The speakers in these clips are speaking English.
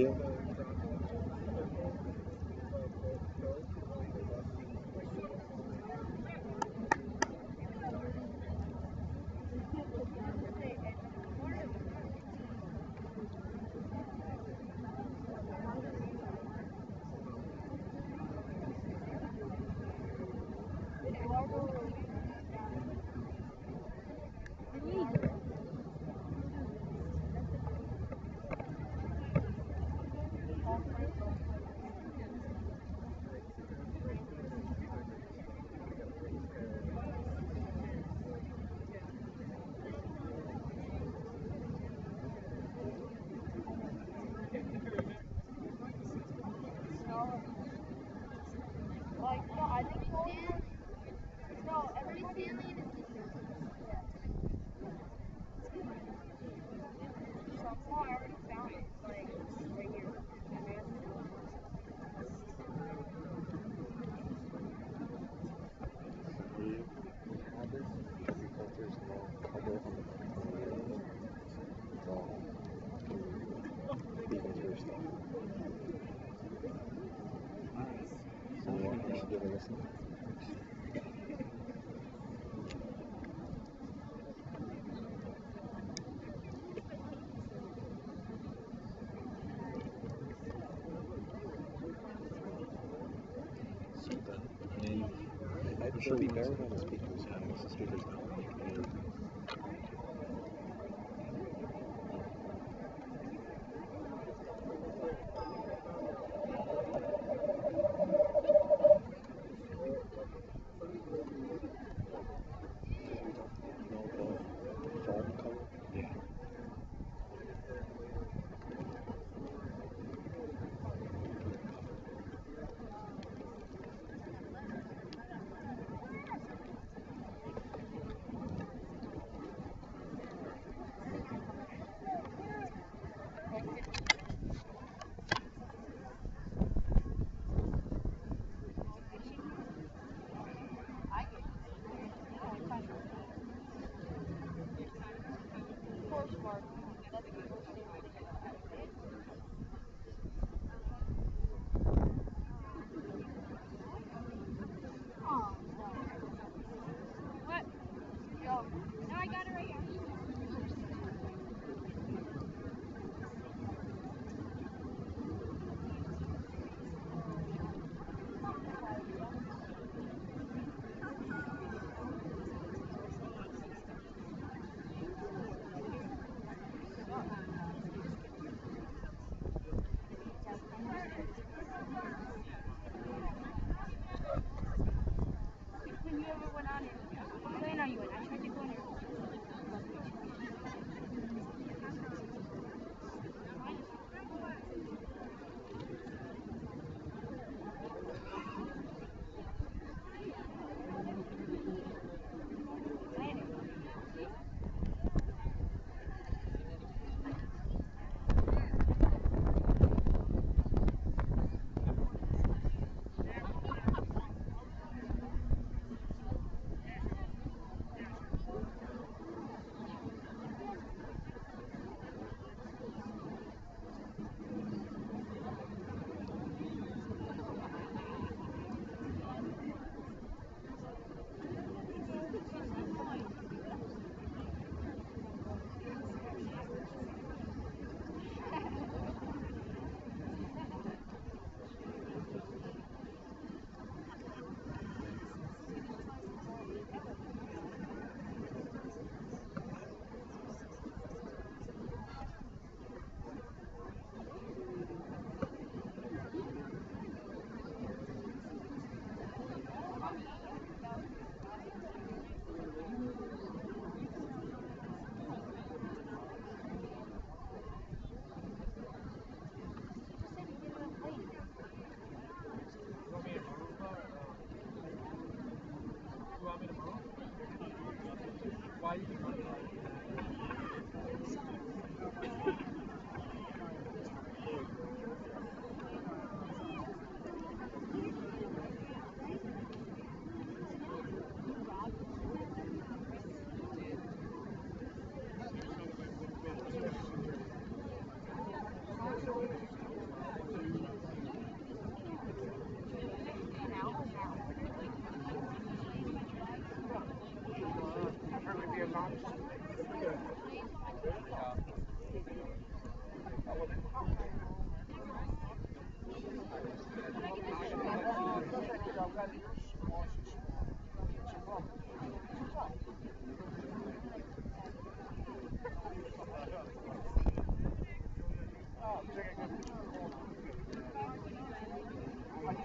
here. It should be buried on the speakers. Yeah, the speakers now.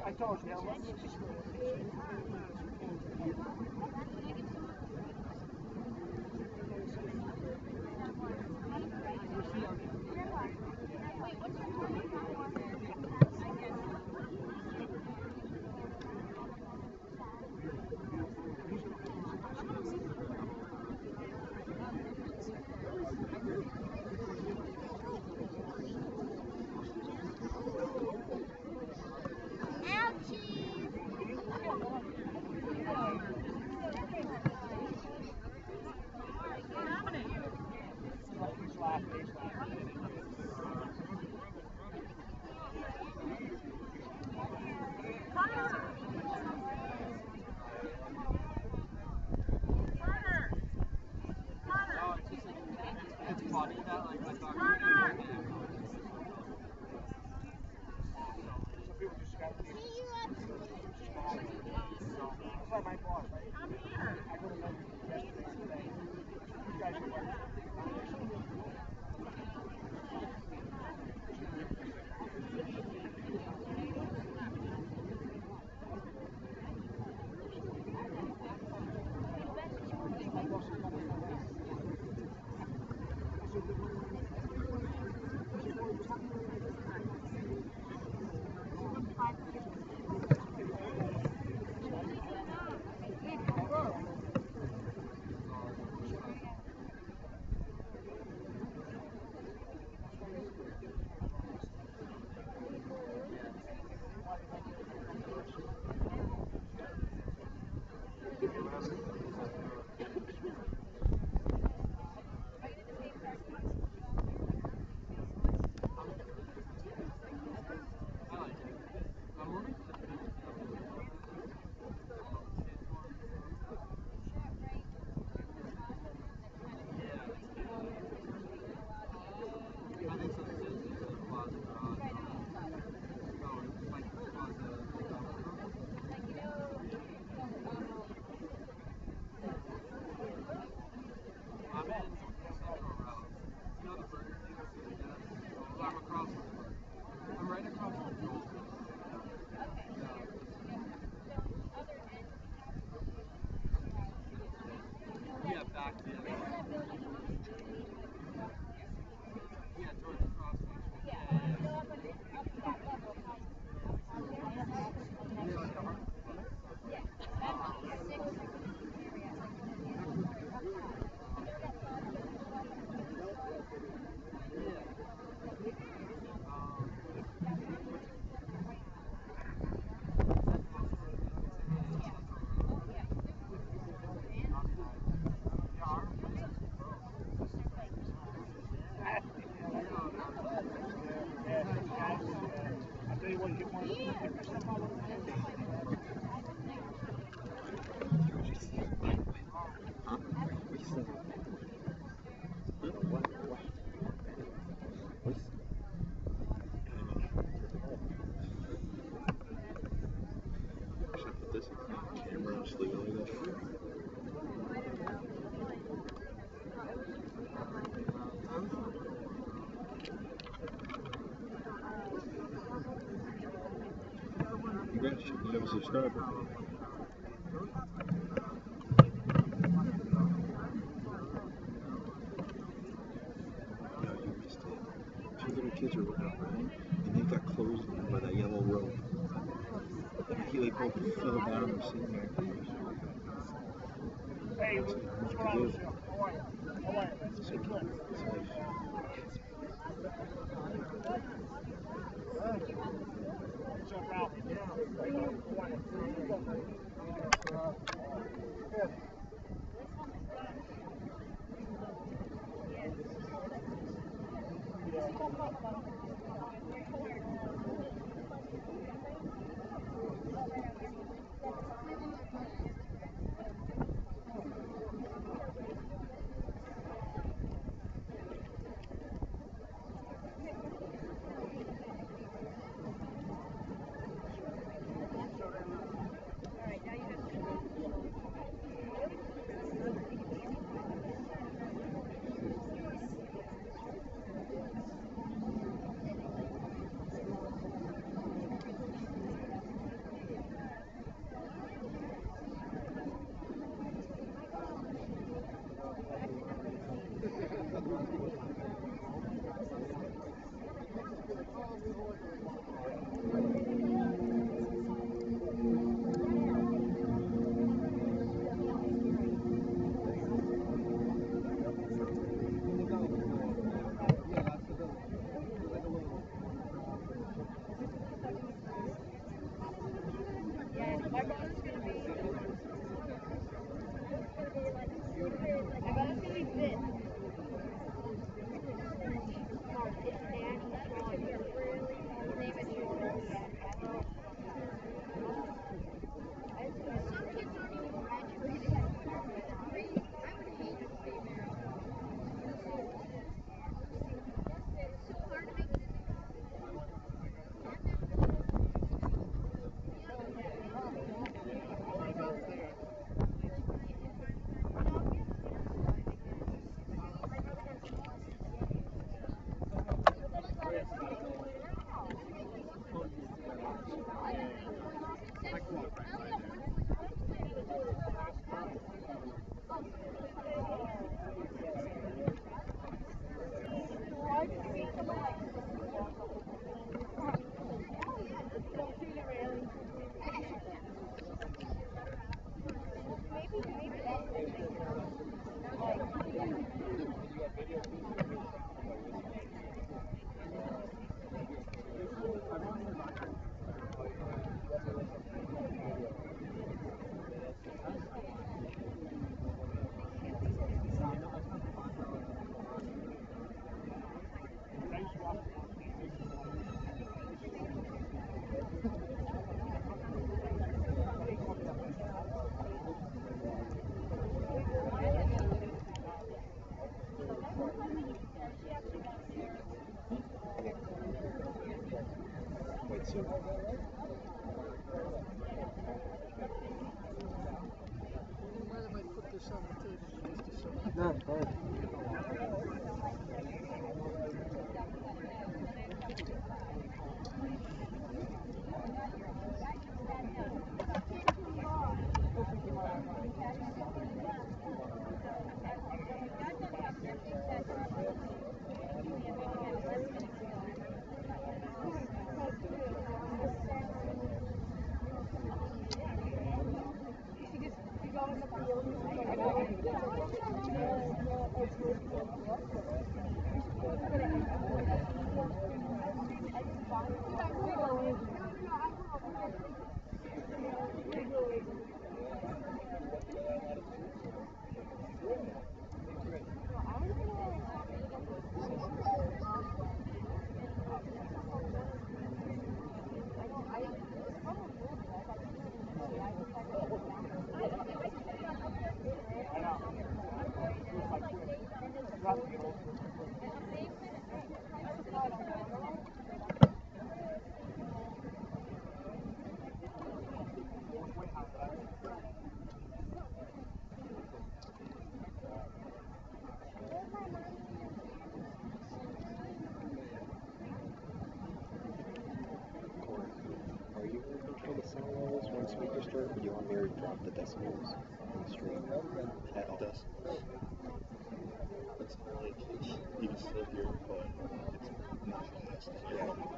I told you, You have a subscriber. No, you missed it. Two little kids are around, right? And they got clothes on by that yellow rope. They both fell down and sitting there. hey, what's going on, Michelle? How are you? How are you? It's like, What's up, Ralph? Wait, so Mind if I put this on the table just a second? No, go ahead. are you going to control the sound levels once we disturb, or do you want me to drop the decibels on the stream? At all? That's like you can still hear it, but it's not fantastic. Yeah.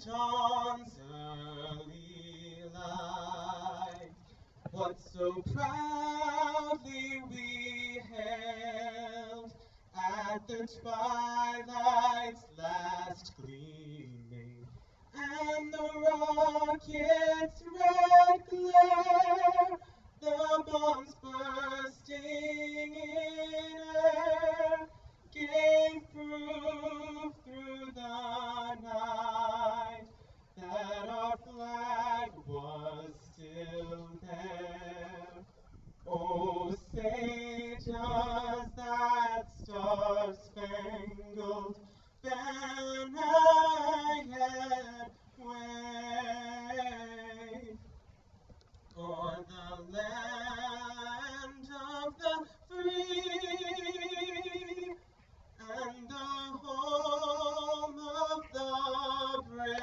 dawn's early light, what so proudly we hailed at the twilight's last gleaming, and the rocket's red glare, the bombs bursting in air, gave proof through the night that our flag was still there. Oh, say does that star-spangled banner yet wave o'er the land of the free and the home of the brave?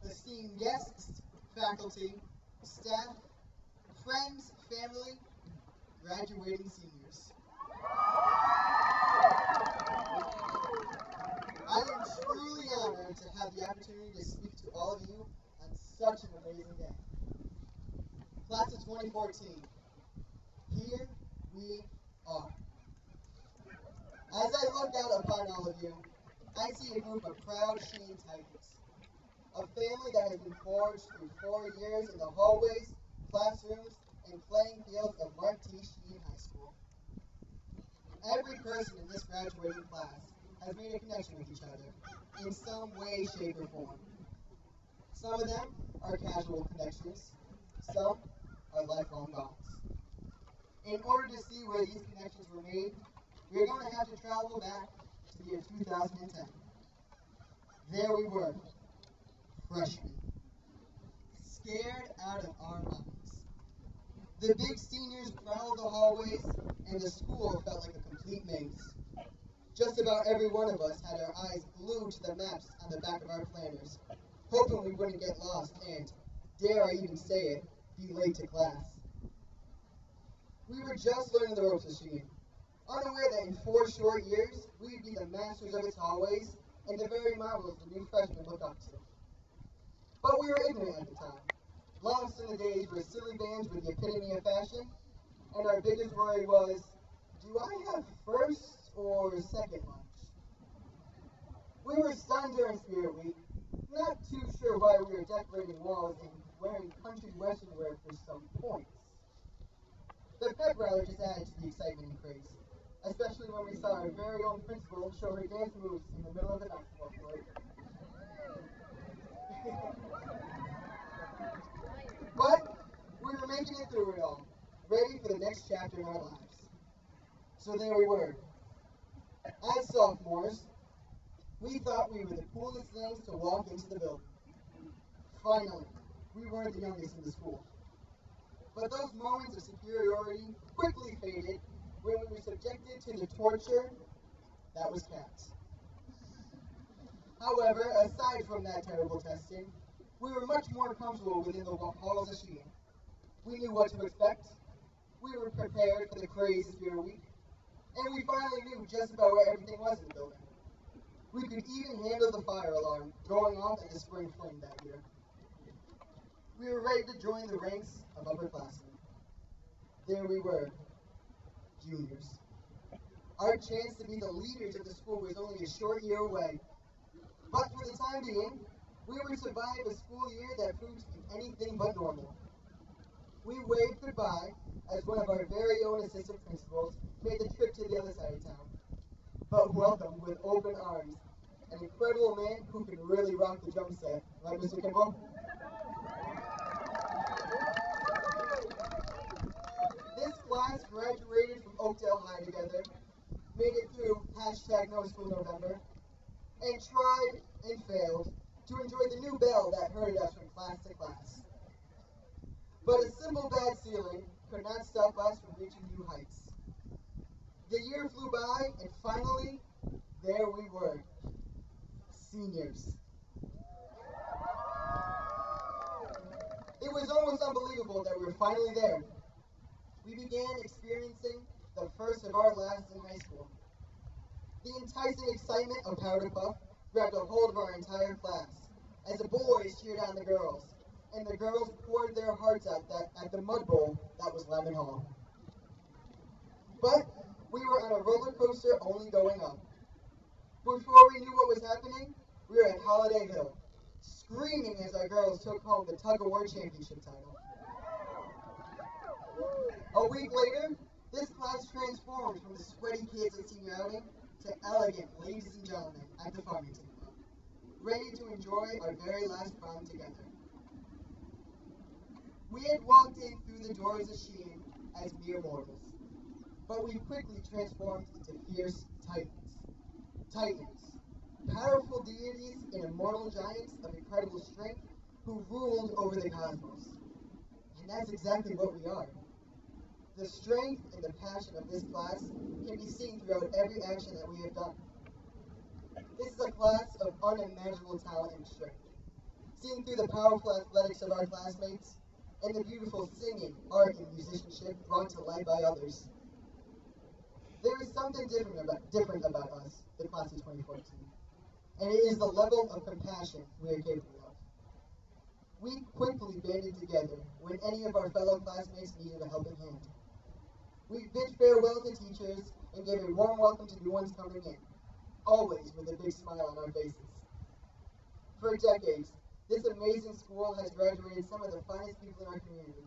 Esteemed guests, faculty, staff, friends, family, graduating seniors. I am truly honored to have the opportunity to speak to all of you on such an amazing day. Class of 2014, here we are. As I look out upon all of you, I see a group of proud Sheehan Tigers. A family that has been forged through 4 years in the hallways, classrooms, and playing fields of Mark T. Sheehan High School. Every person in this graduating class has made a connection with each other in some way, shape, or form. Some of them are casual connections, some are lifelong bonds. In order to see where these connections were made, we're going to have to travel back to the year 2010. There we were. Freshmen, scared out of our minds. The big seniors prowled the hallways, and the school felt like a complete maze. Just about every one of us had our eyes glued to the maps on the back of our planners, hoping we wouldn't get lost and, dare I even say it, be late to class. We were just learning the ropes of Sheehan, unaware that in 4 short years, we'd be the masters of its hallways and the very models the new freshmen look up to. But we were ignorant at the time. Lost in the days where silly bands were the epitome of fashion, and our biggest worry was, do I have first or second lunch? We were stunned during Spirit Week, not too sure why we were decorating walls and wearing country western wear for some points. The pep rally just added to the excitement and craze, especially when we saw our very own principal show her dance moves in the middle of the basketball court. But we were making it through it all, ready for the next chapter in our lives. So there we were. As sophomores, we thought we were the coolest things to walk into the building. Finally, we weren't the youngest in the school. But those moments of superiority quickly faded when we were subjected to the torture that was cats. However, aside from that terrible testing, we were much more comfortable within the halls of Sheehan. We knew what to expect, we were prepared for the crazy Spirit Week, and we finally knew just about where everything was in the building. We could even handle the fire alarm going off at the spring fling that year. We were ready to join the ranks of upperclassmen. There we were, juniors. Our chance to be the leaders of the school was only a short year away. But for the time being, we would survive a school year that proved to be anything but normal. We waved goodbye as one of our very own assistant principals made the trip to the other side of town, but welcomed with open arms an incredible man who can really rock the drum set. Right, Mr. Kimball? This class graduated from Oakdale High together, made it through hashtag No School November, and tried and failed to enjoy the new bell that herded us from class to class. But a simple bad ceiling could not stop us from reaching new heights. The year flew by, and finally, there we were, seniors. It was almost unbelievable that we were finally there. We began experiencing the first of our lives in high school. The enticing excitement of Powder Puff grabbed a hold of our entire class, as the boys cheered on the girls, and the girls poured their hearts out at the mud bowl that was Lemon Hall. But we were on a roller coaster only going up. Before we knew what was happening, we were at Holiday Hill, screaming as our girls took home the tug-of-war championship title. A week later, this class transformed from the sweaty kids at senior outing to elegant ladies and gentlemen at the Farmington Club, ready to enjoy our very last prom together. We had walked in through the doors of Sheehan as mere mortals, but we quickly transformed into fierce titans. Titans, powerful deities and immortal giants of incredible strength who ruled over the cosmos. And that's exactly what we are. The strength and the passion of this class can be seen throughout every action that we have done. This is a class of unimaginable talent and strength, seen through the powerful athletics of our classmates and the beautiful singing, art, and musicianship brought to life by others. There is something different about us, the class of 2014, and it is the level of compassion we are capable of. We quickly banded together when any of our fellow classmates needed a helping hand. We bid farewell to teachers and gave a warm welcome to new ones coming in, always with a big smile on our faces. For decades, this amazing school has graduated some of the finest people in our community.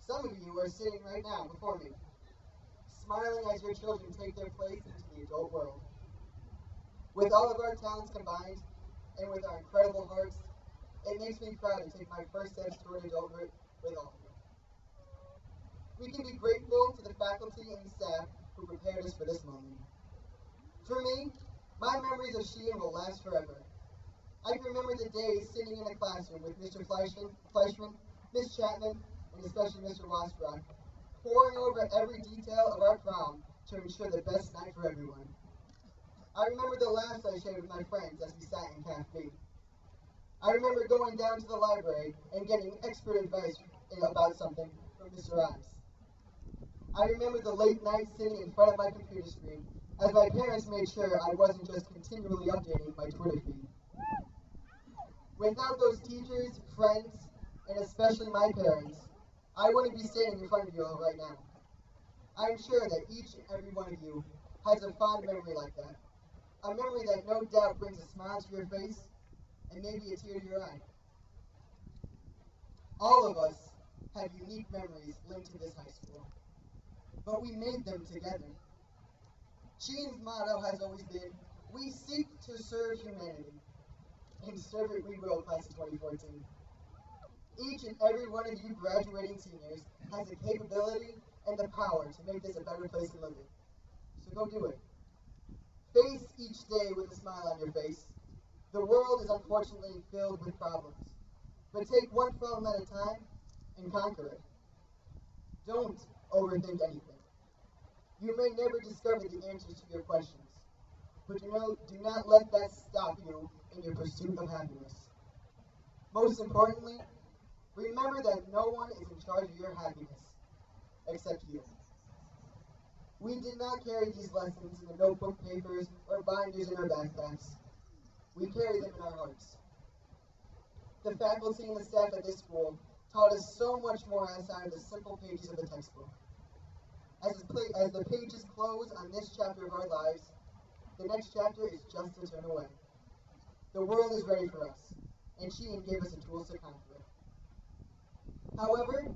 Some of you are sitting right now before me, smiling as your children take their place into the adult world. With all of our talents combined, and with our incredible hearts, it makes me proud to take my first steps toward adulthood with all of you. We can be grateful to the faculty and staff who prepared us for this moment. For me, my memories of Sheehan will last forever. I can remember the days sitting in a classroom with Mr. Fleischman, Miss Chapman, and especially Mr. Wasbrock, poring over every detail of our prom to ensure the best night for everyone. I remember the laughs I shared with my friends as we sat in Caf B. I remember going down to the library and getting expert advice about something from Mr. Ives. I remember the late nights sitting in front of my computer screen as my parents made sure I wasn't just continually updating my Twitter feed. Without those teachers, friends, and especially my parents, I wouldn't be standing in front of you all right now. I'm sure that each and every one of you has a fond memory like that. A memory that no doubt brings a smile to your face and maybe a tear to your eye. All of us have unique memories linked to this high school, but we made them together. Sheehan's motto has always been, we seek to serve humanity, and serve it we will, class of 2014. Each and every one of you graduating seniors has the capability and the power to make this a better place to live in. So go do it. Face each day with a smile on your face. The world is unfortunately filled with problems, but take one problem at a time and conquer it. Don't overthink anything. You may never discover the answers to your questions, but do not let that stop you in your pursuit of happiness. Most importantly, remember that no one is in charge of your happiness except you. We did not carry these lessons in the notebook papers or binders in our backpacks. We carry them in our hearts. The faculty and the staff at this school taught us so much more outside of the simple pages of the textbook. As the pages close on this chapter of our lives, the next chapter is just a turn away. The world is ready for us, and Sheehan gave us the tools to conquer it. However,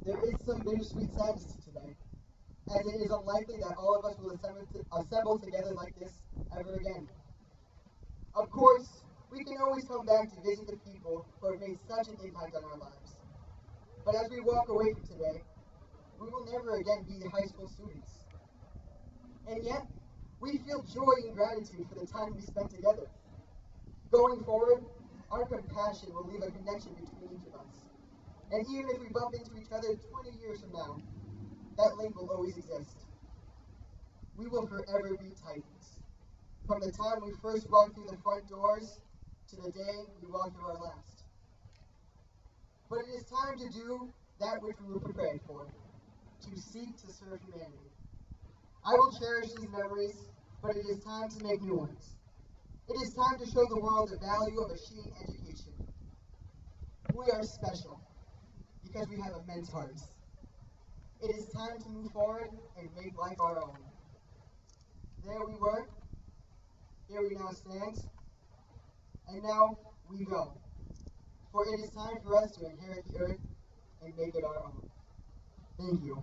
there is some bittersweet sadness to today, as it is unlikely that all of us will assemble together like this ever again. Of course, we can always come back to visit the people who have made such an impact on our lives. But as we walk away from today, we will never again be high school students. And yet, we feel joy and gratitude for the time we spent together. Going forward, our compassion will leave a connection between each of us. And even if we bump into each other 20 years from now, that link will always exist. We will forever be Titans. From the time we first walked through the front doors to the day we walk through our last. But it is time to do that which we were prepared for, to seek to serve humanity. I will cherish these memories, but it is time to make new ones. It is time to show the world the value of a Sheehan education. We are special because we have immense hearts. It is time to move forward and make life our own. There we were, here we now stand, and now we go. For it is time for us to inherit the earth and make it our own. Thank you.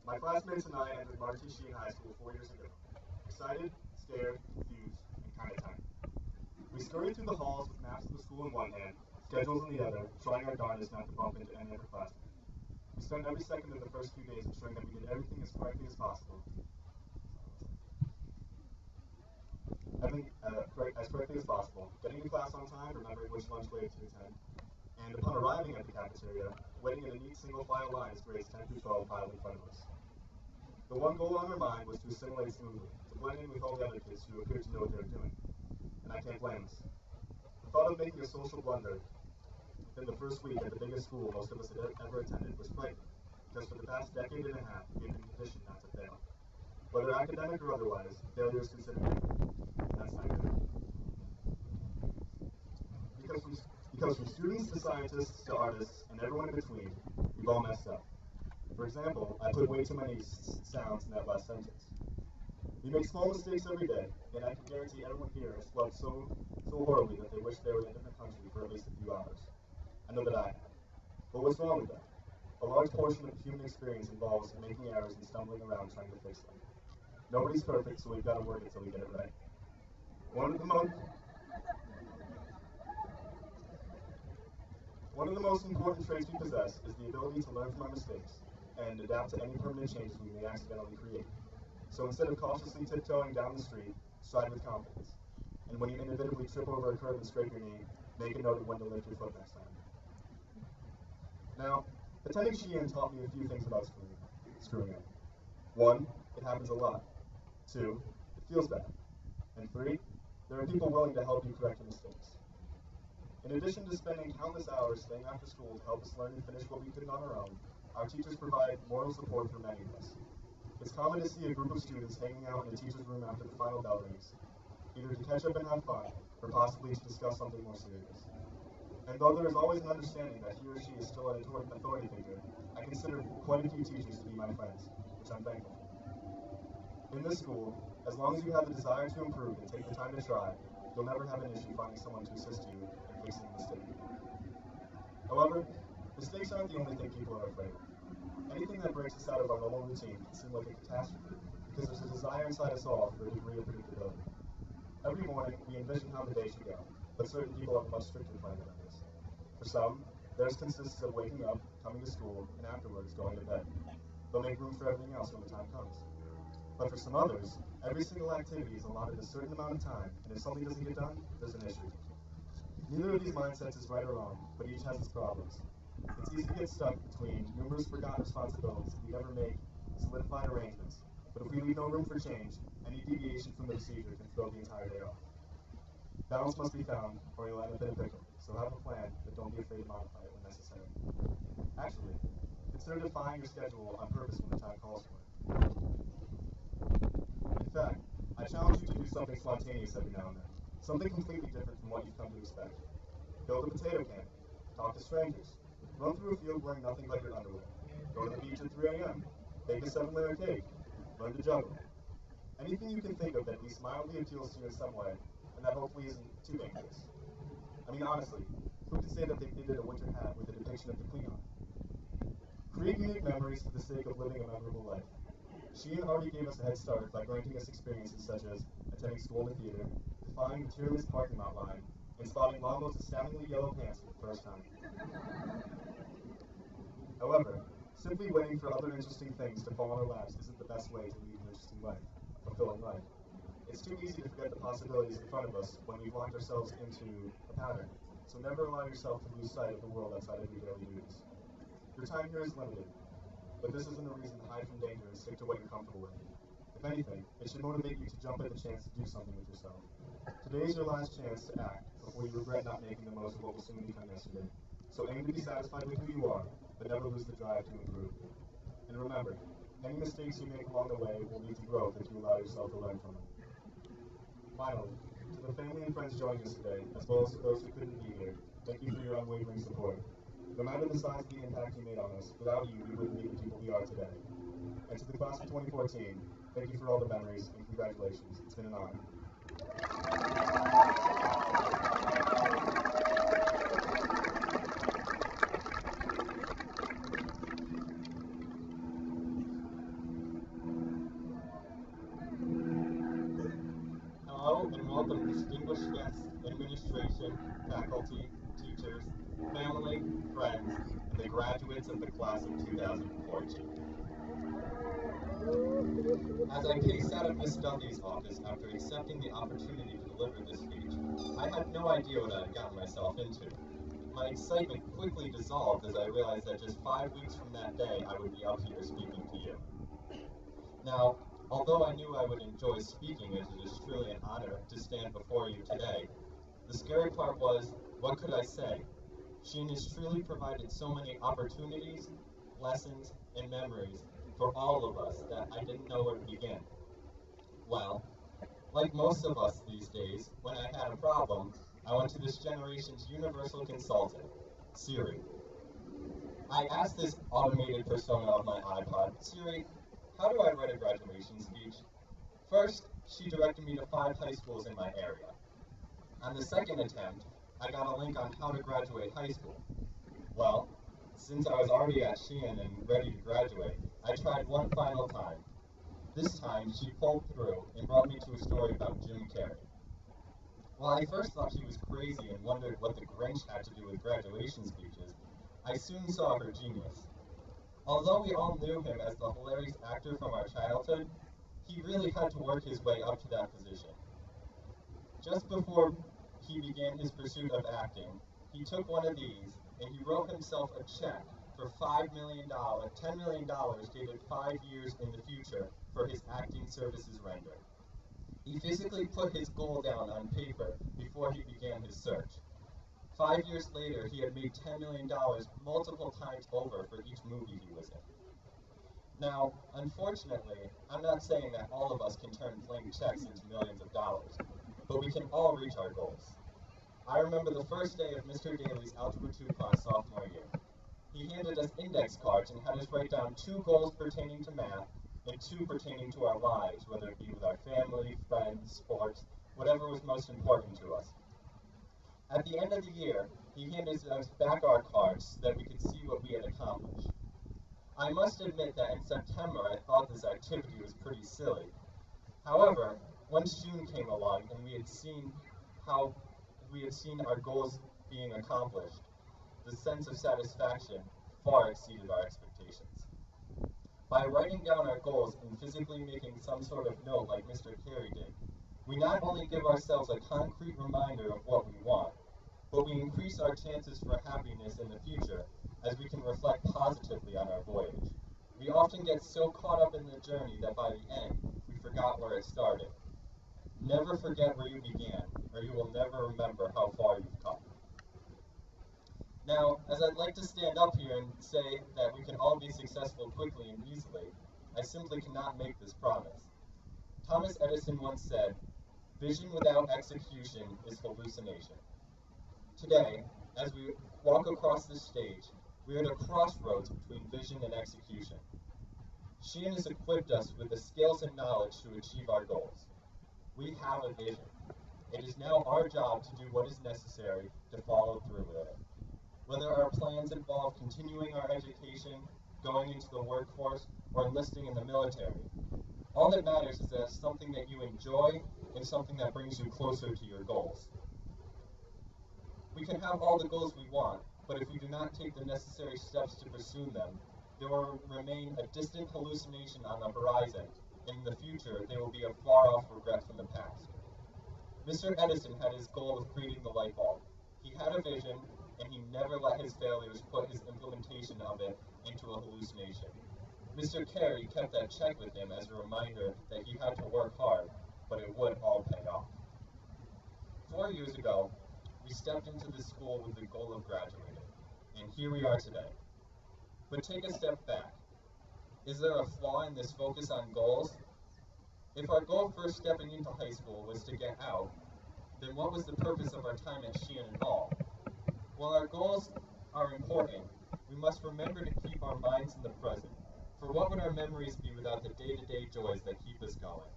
My classmates and I entered Martin Sheehan High School 4 years ago. Excited, scared, confused, and kind of tired. We scurried through the halls with maps of the school in one hand, schedules in the other, trying our darndest not to bump into any other classmates. We spent every second of the first few days ensuring that we did everything as correctly as possible. As correctly as possible, getting to class on time, remembering which lunch break to attend, and upon arriving at the cafeteria, waiting in a neat single file line as grades 10 through 12 piled in front of us. The one goal on our mind was to assimilate smoothly, to blend in with all the other kids who appeared to know what they were doing. And I can't blame us. The thought of making a social blunder within the first week at the biggest school most of us had ever attended was frightening, because for the past decade and a half, we had been conditioned not to fail. Whether academic or otherwise, failure is considered good. That's not good. Because from students to scientists to artists and everyone in between, we've all messed up. For example, I put way too many sounds in that last sentence. We make small mistakes every day, and I can guarantee everyone here has flubbed so horribly that they wish they were in a different country for at least a few hours. I know that I have. But what's wrong with that? A large portion of the human experience involves making errors and stumbling around trying to fix them. Nobody's perfect, so we've got to work it till we get it right. One of the most important traits we possess is the ability to learn from our mistakes and adapt to any permanent changes we may accidentally create. So instead of cautiously tiptoeing down the street, stride with confidence. And when you inevitably trip over a curb and scrape your knee, make a note of when to lift your foot next time. Now, attending Sheehan taught me a few things about screwing up. 1, it happens a lot. 2, it feels bad. And 3, there are people willing to help you correct your mistakes. In addition to spending countless hours staying after school to help us learn and finish what we couldn't on our own, our teachers provide moral support for many of us. It's common to see a group of students hanging out in the teacher's room after the final bell rings, either to catch up and have fun, or possibly to discuss something more serious. And though there is always an understanding that he or she is still an authority figure, I consider quite a few teachers to be my friends, which I'm thankful for. In this school, as long as you have the desire to improve and take the time to try, you'll never have an issue finding someone to assist you in fixing a mistake. However, mistakes aren't the only thing people are afraid of. Anything that breaks us out of our normal routine can seem like a catastrophe, because there's a desire inside us all for a degree of predictability. Every morning, we envision how the day should go, but certain people have a much stricter plan than others. For some, theirs consists of waking up, coming to school, and afterwards going to bed. They'll make room for everything else when the time comes. But for some others, every single activity is allotted a certain amount of time, and if something doesn't get done, there's an issue. Neither of these mindsets is right or wrong, but each has its problems. It's easy to get stuck between numerous forgotten responsibilities if we never make solidified arrangements, but if we leave no room for change, any deviation from the procedure can throw the entire day off. Balance must be found, or you'll end up in a pickle, so have a plan, but don't be afraid to modify it when necessary. Actually, consider defying your schedule on purpose when the time calls for it. In fact, I challenge you to do something spontaneous every now and then. Something completely different from what you've come to expect. Build a potato can. Talk to strangers. Run through a field wearing nothing but your underwear. Go to the beach at 3 a.m. Bake a 7-layer cake. Learn to juggle. Anything you can think of that at least mildly appeals to you in some way, and that hopefully isn't too dangerous. I mean, honestly, who could say that they knitted a winter hat with a depiction of the Klingon? Create unique memories for the sake of living a memorable life. Sheehan already gave us a head start by granting us experiences such as attending school in the theater, defying the tier-list parking lot line, and spotting Lambo's astoundingly yellow pants for the first time. However, simply waiting for other interesting things to fall on our laps isn't the best way to lead an interesting life, a fulfilling life. It's too easy to forget the possibilities in front of us when we've locked ourselves into a pattern, so never allow yourself to lose sight of the world outside of your daily duties. Your time here is limited, but this isn't a reason to hide from danger and stick to what you're comfortable with. If anything, it should motivate you to jump at the chance to do something with yourself. Today is your last chance to act before you regret not making the most of what will soon become yesterday. So aim to be satisfied with who you are, but never lose the drive to improve. And remember, any mistakes you make along the way will lead to growth if you allow yourself to learn from them. Finally, to the family and friends joining us today, as well as to those who couldn't be here, thank you for your unwavering support. No matter the size of the impact you made on us, without you, we wouldn't be the people we are today. And to the class of 2014, thank you for all the memories and congratulations. It's been an honor. Hello and welcome distinguished guests, administration, faculty, teachers, family, friends, and the graduates of the class of 2014. As I paced out of Miss Dudley's office after accepting the opportunity to deliver this speech, I had no idea what I had gotten myself into. My excitement quickly dissolved as I realized that just 5 weeks from that day I would be up here speaking to you. Now, although I knew I would enjoy speaking as it is truly an honor to stand before you today, the scary part was, what could I say? Sheehan has truly provided so many opportunities, lessons, and memories for all of us that I didn't know where to begin. Well, like most of us these days, when I had a problem, I went to this generation's universal consultant, Siri. I asked this automated persona of my iPod, Siri, how do I write a graduation speech? First, she directed me to 5 high schools in my area. On the second attempt, I got a link on how to graduate high school. Well, since I was already at Sheehan and ready to graduate, I tried one final time. This time, she pulled through and brought me to a story about Jim Carrey. While I first thought she was crazy and wondered what the Grinch had to do with graduation speeches, I soon saw her genius. Although we all knew him as the hilarious actor from our childhood, he really had to work his way up to that position. Just before he began his pursuit of acting, he took one of these and he wrote himself a check for $10 million dated 5 years in the future for his acting services rendered. He physically put his goal down on paper before he began his search. 5 years later, he had made $10 million multiple times over for each movie he was in. Now, unfortunately, I'm not saying that all of us can turn blank checks into millions of dollars, but we can all reach our goals. I remember the first day of Mr. Daly's Algebra 2 class sophomore year. He handed us index cards and had us write down 2 goals pertaining to math and 2 pertaining to our lives, whether it be with our family, friends, sports, whatever was most important to us. At the end of the year, he handed us back our cards so that we could see what we had accomplished. I must admit that in September I thought this activity was pretty silly. However, once June came along and we had seen our goals being accomplished, the sense of satisfaction far exceeded our expectations. By writing down our goals and physically making some sort of note like Mr. Carey did, we not only give ourselves a concrete reminder of what we want, but we increase our chances for happiness in the future as we can reflect positively on our voyage. We often get so caught up in the journey that by the end, we forgot where it started. Never forget where you began, or you will never remember how far you've come. Now, as I'd like to stand up here and say that we can all be successful quickly and easily, I simply cannot make this promise. Thomas Edison once said, Vision without execution is hallucination. Today, as we walk across this stage, we are at a crossroads between vision and execution. Sheehan has equipped us with the skills and knowledge to achieve our goals. We have a vision. It is now our job to do what is necessary to follow through with it. Whether our plans involve continuing our education, going into the workforce, or enlisting in the military, all that matters is that it's something that you enjoy and something that brings you closer to your goals. We can have all the goals we want, but if we do not take the necessary steps to pursue them, there will remain a distant hallucination on the horizon, and in the future they will be a far-off regret from the past. Mr. Edison had his goal of creating the light bulb. He had a vision, and he never let his failures put his implementation of it into a hallucination. Mr. Carey kept that check with him as a reminder that he had to work hard, but it would all pay off. 4 years ago, we stepped into this school with the goal of graduating, and here we are today. But take a step back. Is there a flaw in this focus on goals? If our goal first stepping into high school was to get out, then what was the purpose of our time at Sheehan and Hall? While our goals are important, we must remember to keep our minds in the present. For what would our memories be without the day-to-day joys that keep us going?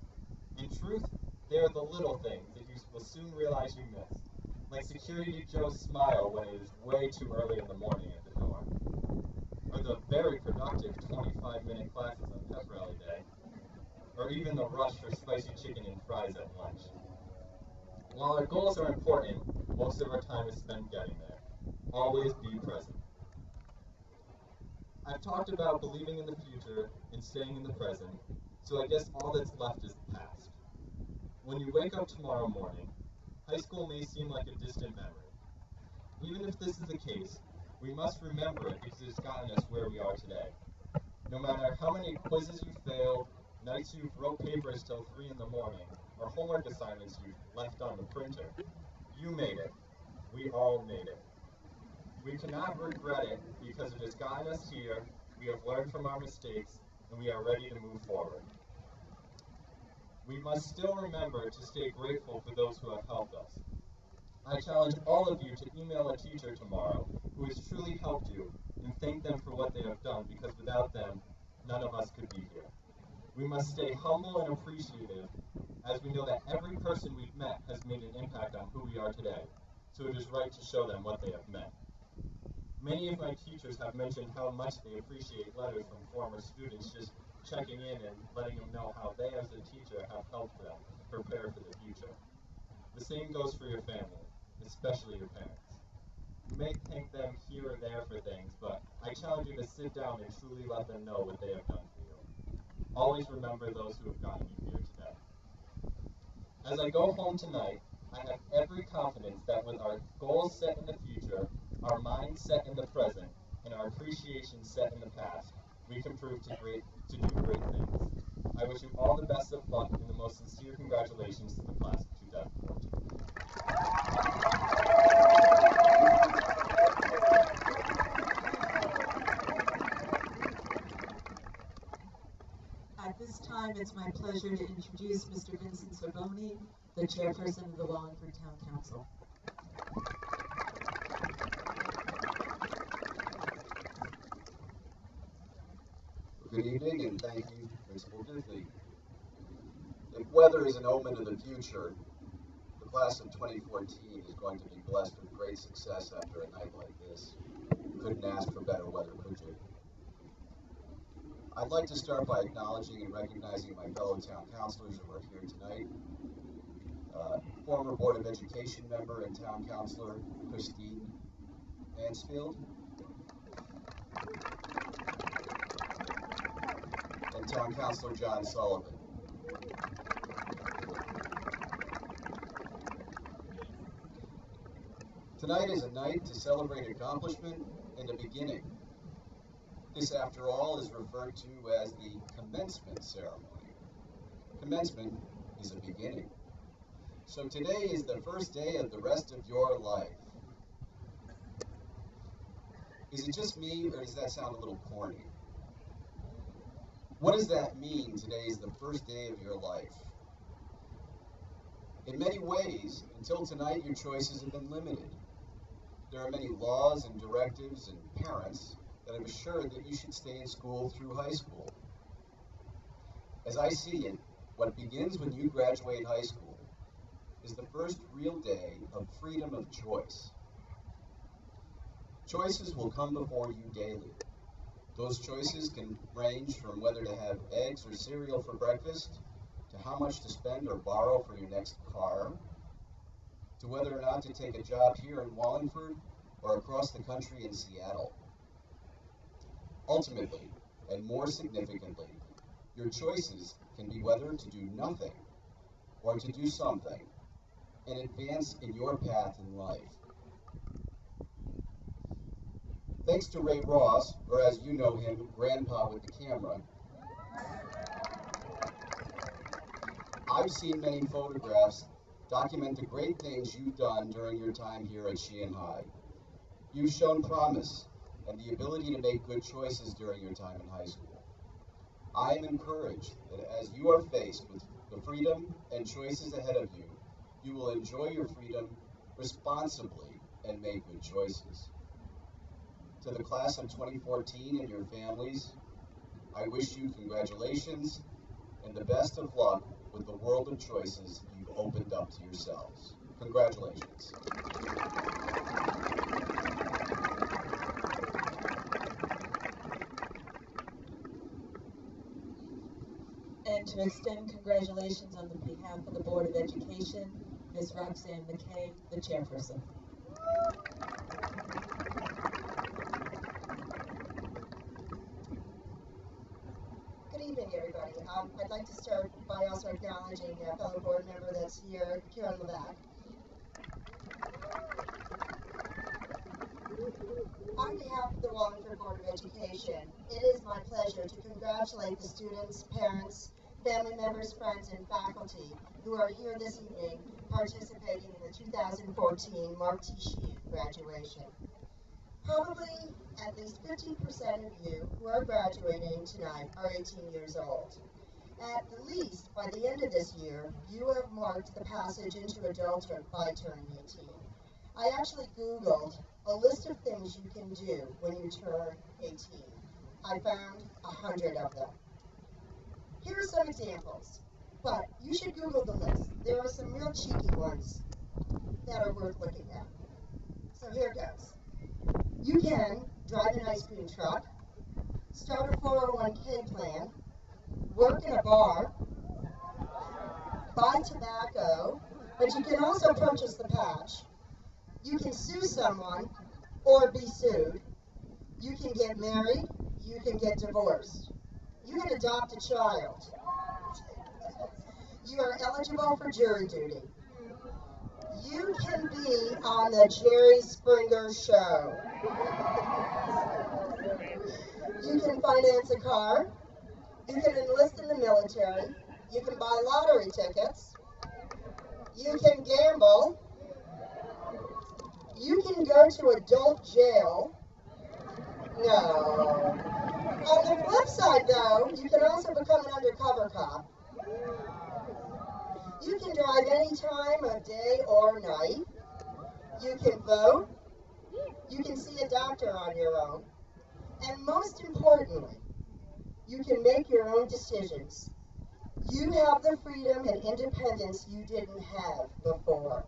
In truth, they are the little things that you will soon realize you missed, like Security Joe's smile when it is way too early in the morning at the door, or the very productive 25-minute classes on pep rally day, or even the rush for spicy chicken and fries at lunch. While our goals are important, most of our time is spent getting there. Always be present. I've talked about believing in the future and staying in the present, so I guess all that's left is the past. When you wake up tomorrow morning, high school may seem like a distant memory. Even if this is the case, we must remember it because it's gotten us where we are today. No matter how many quizzes you failed, nights you've wrote papers till 3 in the morning, or homework assignments you've left on the printer, you made it. We all made it. We cannot regret it because it has gotten us here, we have learned from our mistakes, and we are ready to move forward. We must still remember to stay grateful for those who have helped us. I challenge all of you to email a teacher tomorrow who has truly helped you and thank them for what they have done because without them, none of us could be here. We must stay humble and appreciative as we know that every person we've met has made an impact on who we are today, so it is right to show them what they have meant. Many of my teachers have mentioned how much they appreciate letters from former students just checking in and letting them know how they as a teacher have helped them prepare for the future. The same goes for your family, especially your parents. You may thank them here or there for things, but I challenge you to sit down and truly let them know what they have done for you. Always remember those who have gotten you here today. As I go home tonight, I have every confidence that with our goals set in the future, our minds set in the present, and our appreciation set in the past, we can prove to do great things. I wish you all the best of luck and the most sincere congratulations to the class of 2014. At this time, it's my pleasure to introduce Mr. Vincent Sorboni, the chairperson of the Wallingford Town Council. Good evening, and thank you, Principal Disney. If weather is an omen of the future, the class of 2014 is going to be blessed with great success after a night like this. Couldn't ask for better weather, could you? I'd like to start by acknowledging and recognizing my fellow town councilors who are here tonight. Former Board of Education member and town councilor Christine Mansfield, and town councilor John Sullivan. Tonight is a night to celebrate accomplishment and a beginning. This, after all, is referred to as the commencement ceremony. Commencement is a beginning. So today is the first day of the rest of your life. Is it just me, or does that sound a little corny? What does that mean, today is the first day of your life? In many ways, until tonight, your choices have been limited. There are many laws and directives and parents that have assured that you should stay in school through high school. As I see it, what begins when you graduate high school is the first real day of freedom of choice. Choices will come before you daily. Those choices can range from whether to have eggs or cereal for breakfast, to how much to spend or borrow for your next car, to whether or not to take a job here in Wallingford or across the country in Seattle. Ultimately, and more significantly, your choices can be whether to do nothing or to do something and advance in your path in life. Thanks to Ray Ross, or as you know him, Grandpa with the camera, I've seen many photographs document the great things you've done during your time here at Sheehan High. You've shown promise and the ability to make good choices during your time in high school. I am encouraged that as you are faced with the freedom and choices ahead of you, you will enjoy your freedom responsibly and make good choices. To the class of 2014 and your families, I wish you congratulations and the best of luck with the world of choices you've opened up to yourselves. Congratulations. And to extend congratulations on behalf of the Board of Education, Ms. Roxanne McKay, the chairperson. Good evening, everybody. I'd like to start by also acknowledging a fellow board member that's here on the back. On behalf of the Wallingford Board of Education, it is my pleasure to congratulate the students, parents, family members, friends, and faculty who are here this evening participating in the 2014 Mark T. Sheehan graduation. Probably at least 50% of you who are graduating tonight are 18 years old. At least by the end of this year, you have marked the passage into adulthood by turning 18. I actually Googled a list of things you can do when you turn 18. I found 100 of them. Here are some examples, but you should Google the list. There are some real cheeky ones that are worth looking at. So here goes. You can drive an ice cream truck, start a 401k plan, work in a bar, buy tobacco, but you can also purchase the patch. You can sue someone or be sued. You can get married. You can get divorced. You can adopt a child. You are eligible for jury duty. You can be on the Jerry Springer show. You can finance a car. You can enlist in the military. You can buy lottery tickets. You can gamble. You can go to adult jail. No. On the flip side, though, you can also become an undercover cop. You can drive any time of day or night. You can vote. You can see a doctor on your own. And most importantly, you can make your own decisions. You have the freedom and independence you didn't have before.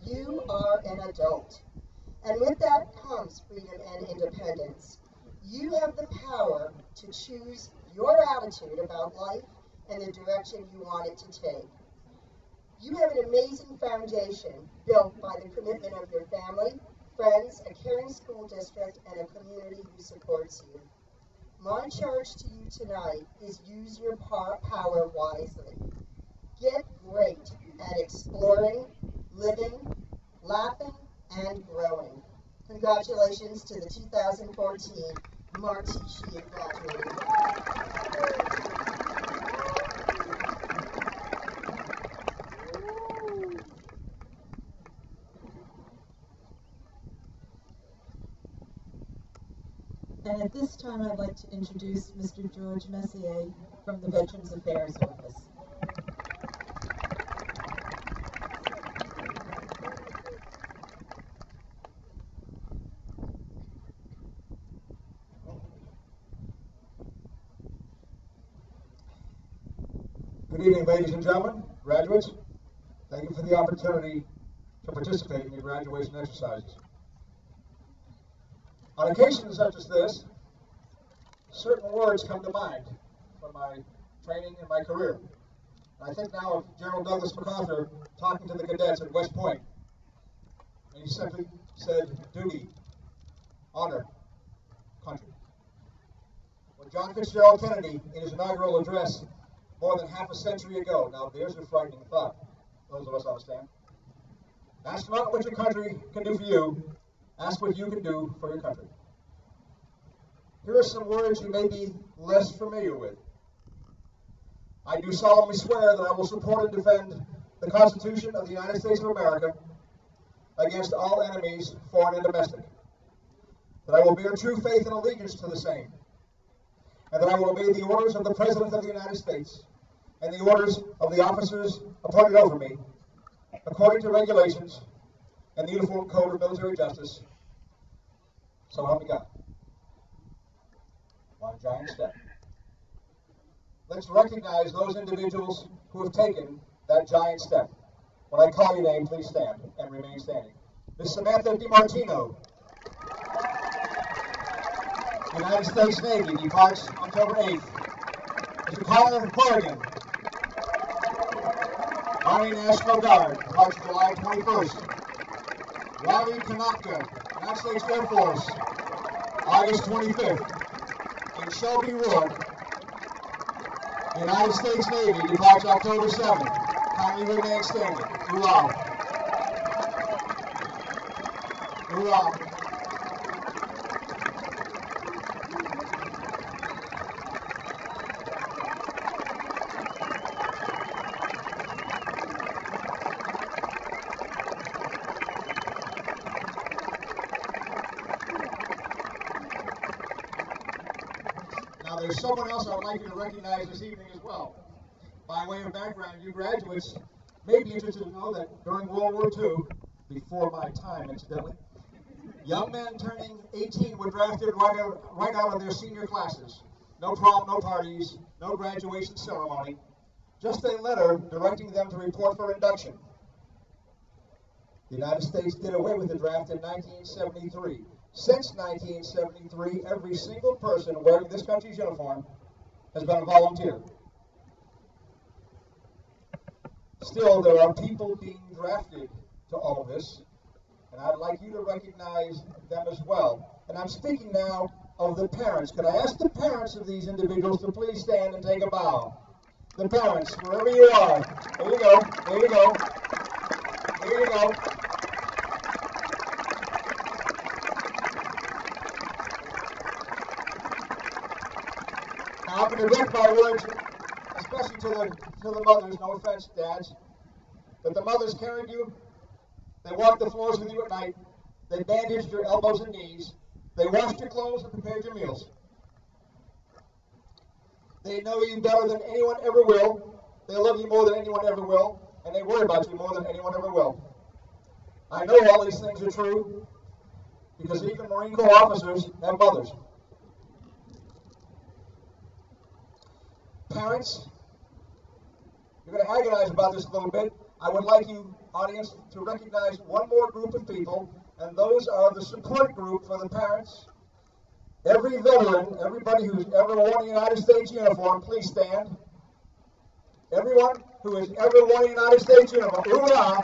You are an adult. And with that comes freedom and independence. You have the power to choose your attitude about life and the direction you want it to take. You have an amazing foundation built by the commitment of your family, friends, a caring school district, and a community who supports you. My charge to you tonight is use your power wisely. Get great at exploring, living, laughing, and growing. Congratulations to the 2014 Mark T. Sheehan graduating. And at this time, I'd like to introduce Mr. George Messier from the Veterans Affairs Office. Good evening, ladies and gentlemen, graduates. Thank you for the opportunity to participate in your graduation exercises. On occasions such as this, certain words come to mind from my training and my career. And I think now of General Douglas MacArthur talking to the cadets at West Point. And he simply said, duty, honor, country. When John Fitzgerald Kennedy, in his inaugural address more than half a century ago, now there's a frightening thought, those of us understand. Ask not what your country can do for you, ask what you can do for your country. Here are some words you may be less familiar with. I do solemnly swear that I will support and defend the Constitution of the United States of America against all enemies, foreign and domestic. That I will bear true faith and allegiance to the same. And that I will obey the orders of the President of the United States and the orders of the officers appointed over me, according to regulations and the Uniform Code of Military Justice. So help me God. One giant step. Let's recognize those individuals who have taken that giant step. When I call your name, please stand and remain standing. Ms. Samantha DiMartino, United States Navy, departs October 8th. Mr. Connor Corrigan, Army National Guard, departs July 21st. Ravi Kanaka, United States Air Force, August 25th. And Shelby Rourke, United States Navy, departs October 7th. Kindly remain standing. Hoorah. Hoorah. Now there's someone else I would like you to recognize this evening as well. By way of background, you graduates may be interested to know that during World War II, before my time incidentally, young men turning 18 were drafted right out of their senior classes. No prom, no parties, no graduation ceremony, just a letter directing them to report for induction. The United States did away with the draft in 1973. Since 1973, every single person wearing this country's uniform has been a volunteer. Still, there are people being drafted to all of this, and I'd like you to recognize them as well. And I'm speaking now of the parents. Could I ask the parents of these individuals to please stand and take a bow? The parents, wherever you are. There you go, there you go, there you go. Now I'm going to direct my words, especially to the mothers, no offense, dads, but the mothers carried you, they walked the floors with you at night, they bandaged your elbows and knees, they washed your clothes and prepared your meals. They know you better than anyone ever will, they love you more than anyone ever will, and they worry about you more than anyone ever will. I know all these things are true, because even Marine Corps officers have mothers. Parents, you're going to agonize about this a little bit. I would like you, audience, to recognize one more group of people, and those are the support group for the parents. Every veteran, everybody who's ever worn a United States uniform, please stand. Everyone who has ever worn a United States uniform, hoorah!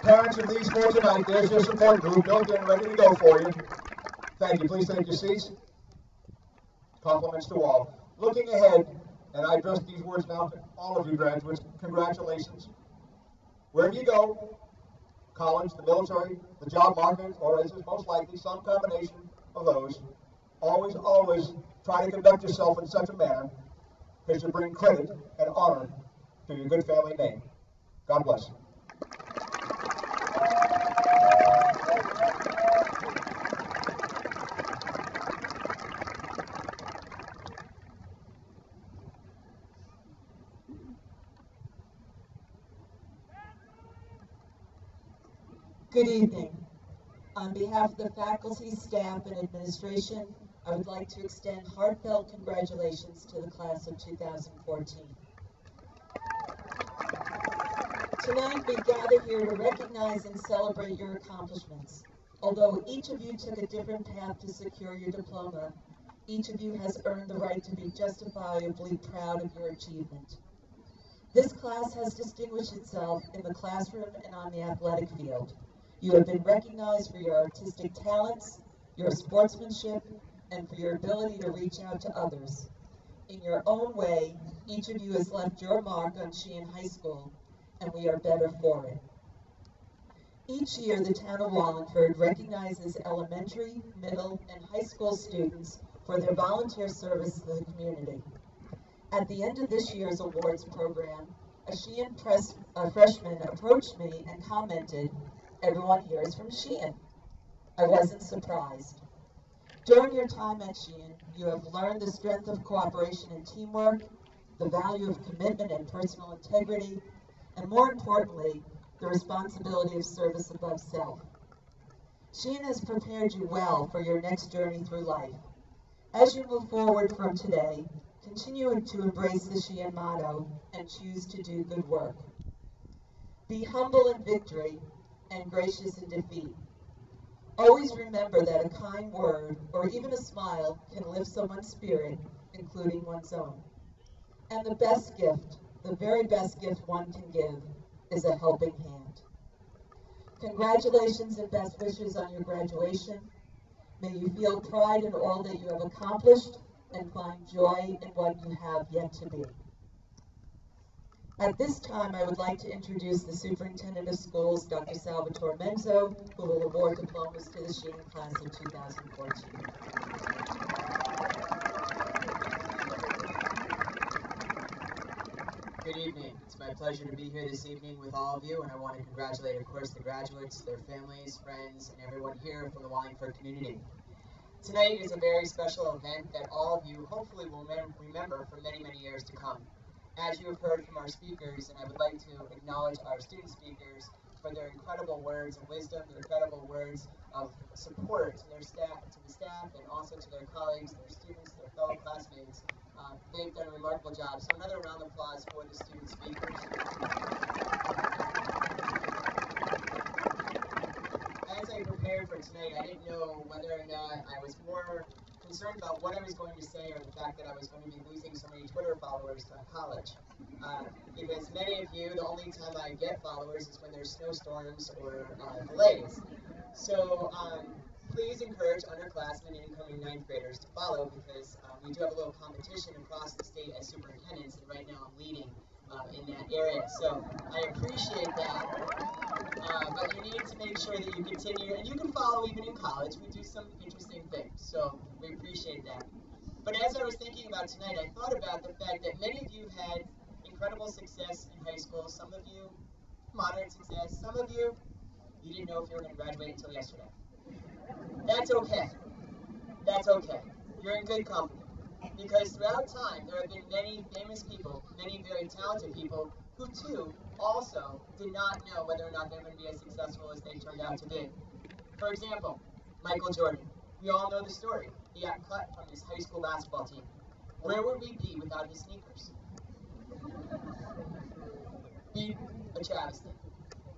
Parents of these four tonight, there's your support group. They're getting ready to go for you. Thank you. Please take your seats. Compliments to all. Looking ahead, and I address these words now to all of you graduates, congratulations. Wherever you go, college, the military, the job market, or as is most likely, some combination of those, always, always try to conduct yourself in such a manner as to bring credit and honor to your good family name. God bless. Good evening. On behalf of the faculty, staff, and administration, I would like to extend heartfelt congratulations to the class of 2014. Tonight, we gather here to recognize and celebrate your accomplishments. Although each of you took a different path to secure your diploma, each of you has earned the right to be justifiably proud of your achievement. This class has distinguished itself in the classroom and on the athletic field. You have been recognized for your artistic talents, your sportsmanship, and for your ability to reach out to others. In your own way, each of you has left your mark on Sheehan High School, and we are better for it. Each year, the town of Wallingford recognizes elementary, middle, and high school students for their volunteer service to the community. At the end of this year's awards program, a Sheehan freshman approached me and commented, "Everyone here is from Sheehan." I wasn't surprised. During your time at Sheehan, you have learned the strength of cooperation and teamwork, the value of commitment and personal integrity, and more importantly, the responsibility of service above self. Sheehan has prepared you well for your next journey through life. As you move forward from today, continue to embrace the Sheehan motto and choose to do good work. Be humble in victory and gracious in defeat. Always remember that a kind word or even a smile can lift someone's spirit, including one's own. And the best gift, the very best gift one can give, is a helping hand. Congratulations and best wishes on your graduation. May you feel pride in all that you have accomplished and find joy in what you have yet to be. At this time, I would like to introduce the Superintendent of Schools, Dr. Salvatore Menzo, who will award diplomas to the Sheehan class of 2014. Good evening. It's my pleasure to be here this evening with all of you, and I want to congratulate, of course, the graduates, their families, friends, and everyone here from the Wallingford community. Tonight is a very special event that all of you hopefully will remember for many, many years to come. As you have heard from our speakers, and I would like to acknowledge our student speakers for their incredible words of wisdom, their incredible words of support to their staff, to the staff, and also to their colleagues, their students, their fellow classmates. They've done a remarkable job. So another round of applause for the student speakers. As I prepared for tonight, I didn't know whether or not I was more concerned about what I was going to say or the fact that I was going to be losing so many Twitter followers to college. Because many of you, the only time I get followers is when there's snowstorms or delays. So please encourage underclassmen and incoming 9th graders to follow, because we do have a little competition across the state as superintendents, and right now I'm leading in that area. So I appreciate that, but you need to make sure that you continue, and you can follow even in college. We do some interesting things, so we appreciate that. But as I was thinking about tonight, I thought about the fact that many of you had incredible success in high school, some of you moderate success, some of you didn't know if you were going to graduate until yesterday. That's okay. That's okay. You're in good company. Because throughout time, there have been many famous people, many very talented people, who too also did not know whether or not they were going to be as successful as they turned out to be. For example, Michael Jordan. We all know the story. He got cut from his high school basketball team. Where would we be without his sneakers? Be a travesty.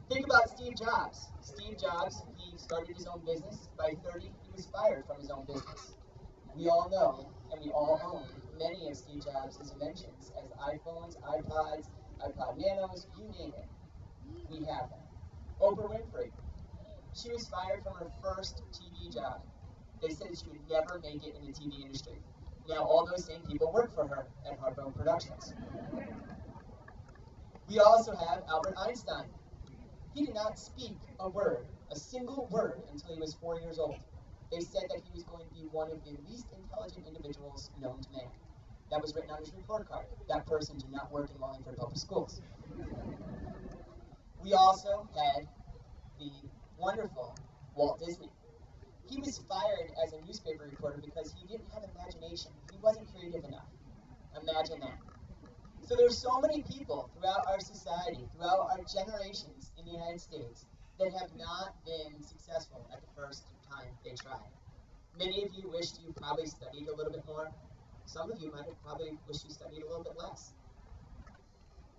Think about Steve Jobs. Steve Jobs, he started his own business. By 30, he was fired from his own business. We all know, and we all own, many of Steve Jobs' inventions, as iPhones, iPods, iPod Nanos, you name it. We have them. Oprah Winfrey. She was fired from her first TV job. They said she would never make it in the TV industry. Now all those same people work for her at Harpo Productions. We also have Albert Einstein. He did not speak a word, a single word, until he was 4 years old. They said that he was going to be one of the least intelligent individuals known to man. That was written on his report card. That person did not work in Wallingford Public Schools. We also had the wonderful Walt Disney. He was fired as a newspaper reporter because he didn't have imagination. He wasn't creative enough. Imagine that. So there's so many people throughout our society, throughout our generations in the United States, that have not been successful at the first time they tried. Many of you wished you probably studied a little bit more. Some of you might have probably wished you studied a little bit less.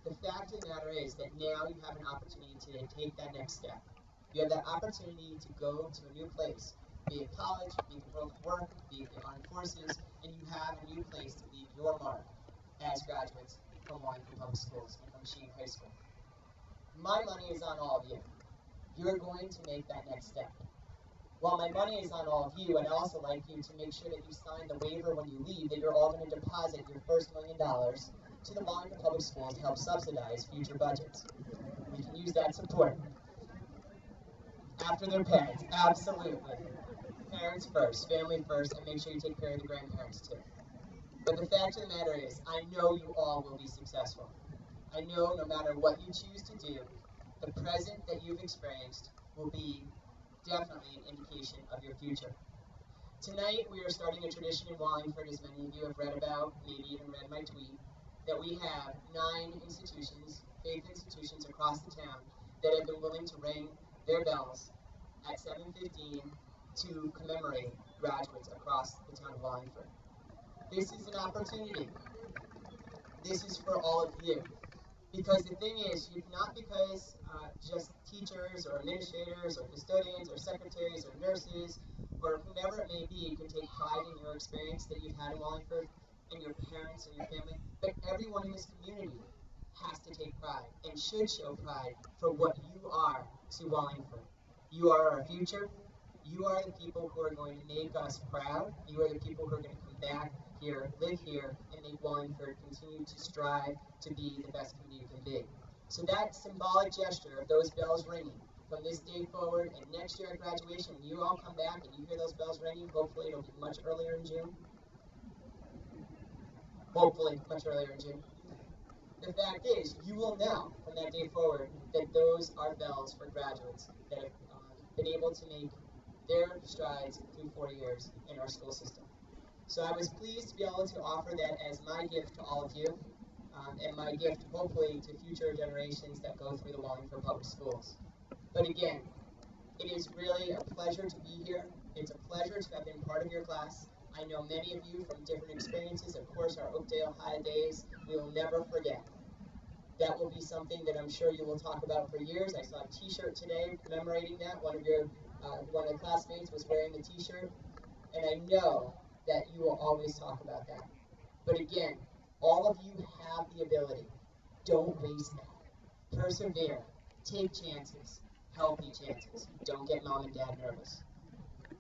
The fact of the matter is that now you have an opportunity to take that next step. You have that opportunity to go to a new place, be it college, be it the world of work, be it the armed forces, and you have a new place to leave your mark as graduates from Wallingford Public Schools and from Sheehan High School. My money is on all of you. You're going to make that next step. While my money is on all of you, I'd also like you to make sure that you sign the waiver when you leave that you're all going to deposit your first $1 million to the Wallingford Public Schools to help subsidize future budgets. We can use that support. After their parents, absolutely. Parents first, family first, and make sure you take care of the grandparents too. But the fact of the matter is, I know you all will be successful. I know no matter what you choose to do, the present that you've experienced will be definitely an indication of your future. Tonight, we are starting a tradition in Wallingford, as many of you have read about, maybe even read my tweet, that we have 9 institutions, faith institutions across the town, that have been willing to ring their bells at 7:15 to commemorate graduates across the town of Wallingford. This is an opportunity. This is for all of you. Because the thing is, not because just teachers or administrators or custodians or secretaries or nurses or whomever it may be can take pride in your experience that you've had in Wallingford and your parents and your family, but everyone in this community has to take pride and should show pride for what you are to Wallingford. You are our future. You are the people who are going to make us proud. You are the people who are going to come back here, live here, and make Wallingford continue to strive to be the best community you can be. So that symbolic gesture of those bells ringing from this day forward, and next year at graduation, when you all come back and you hear those bells ringing, hopefully it'll be much earlier in June. Hopefully much earlier in June. The fact is, you will know from that day forward that those are bells for graduates that have been able to make their strides through 4 years in our school system. So I was pleased to be able to offer that as my gift to all of you, and my gift, hopefully, to future generations that go through the Wallingford Public Schools. But again, it is really a pleasure to be here. It's a pleasure to have been part of your class. I know many of you from different experiences. Of course, our Oakdale High days, we will never forget. That will be something that I'm sure you will talk about for years. I saw a T-shirt today commemorating that. One of the classmates was wearing the T-shirt, and I know that you will always talk about that. But again, all of you have the ability. Don't waste that. Persevere. Take chances. Healthy chances. Don't get mom and dad nervous.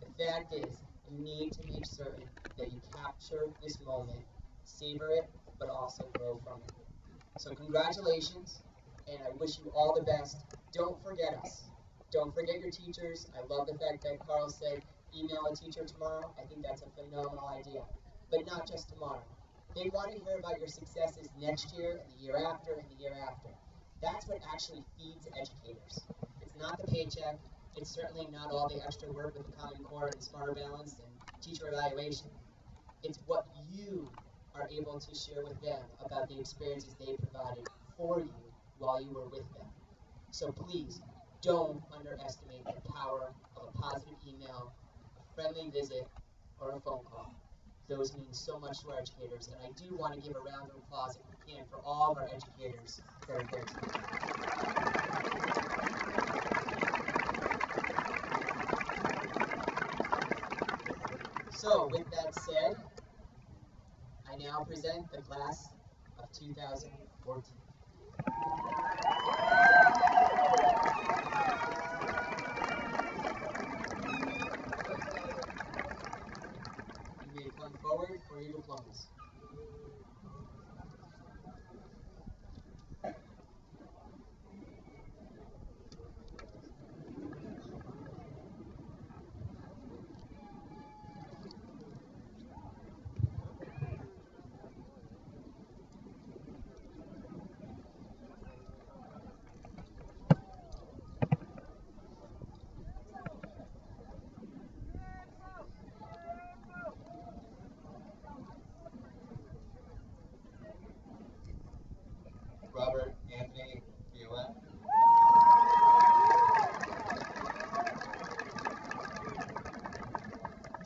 The fact is, you need to make certain that you capture this moment, savor it, but also grow from it. So congratulations, and I wish you all the best. Don't forget us. Don't forget your teachers. I love the fact that Carl said, email a teacher tomorrow. I think that's a phenomenal idea. But not just tomorrow. They want to hear about your successes next year, and the year after, and the year after. That's what actually feeds educators. It's not the paycheck. It's certainly not all the extra work with the Common Core and Smarter Balance and teacher evaluation. It's what you are able to share with them about the experiences they provided for you while you were with them. So please, don't underestimate the power of a positive email, a friendly visit, or a phone call. Those mean so much to our educators, and I do want to give a round of applause, if we can, for all of our educators that are here tonight. So, with that said, I now present the class of 2014. You may come forward for your diplomas.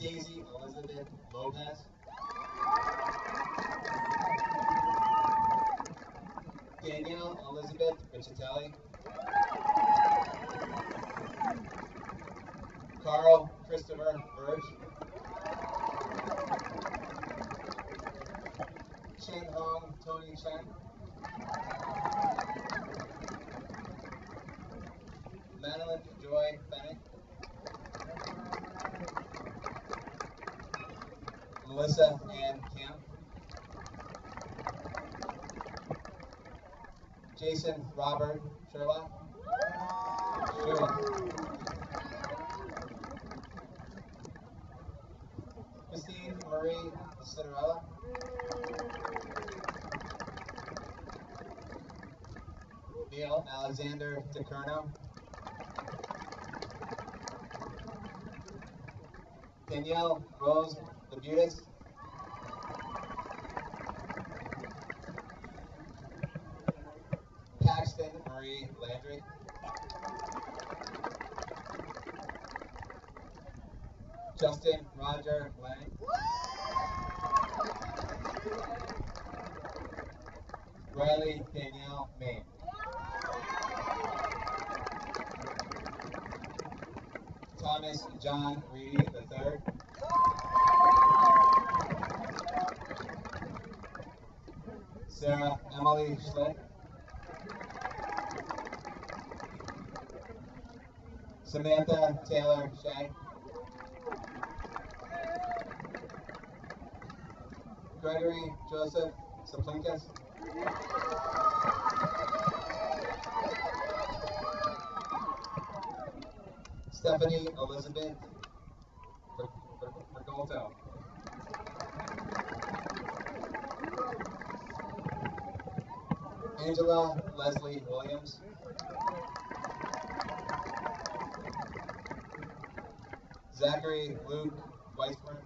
Daisy Elizabeth Lopez. Danielle Elizabeth Riccitelli. Carl Christopher Birch. Chen Hong Tony Chen. Madeline Joy Bennett. Melissa Ann Camp. Jason Robert Sherlock. Christine Marie Cinderella. Neil Alexander DeCurno. Danielle Rose Labutis. Paxton Marie Landry. Justin Roger Lang. Riley Danielle Main. Thomas John Reedy III. Sarah Emily Schlitt. Samantha Taylor Shang. Gregory Joseph Saplinkas. Stephanie Elizabeth Bergolto. Angela Leslie Williams. Zachary Luke Weisberg.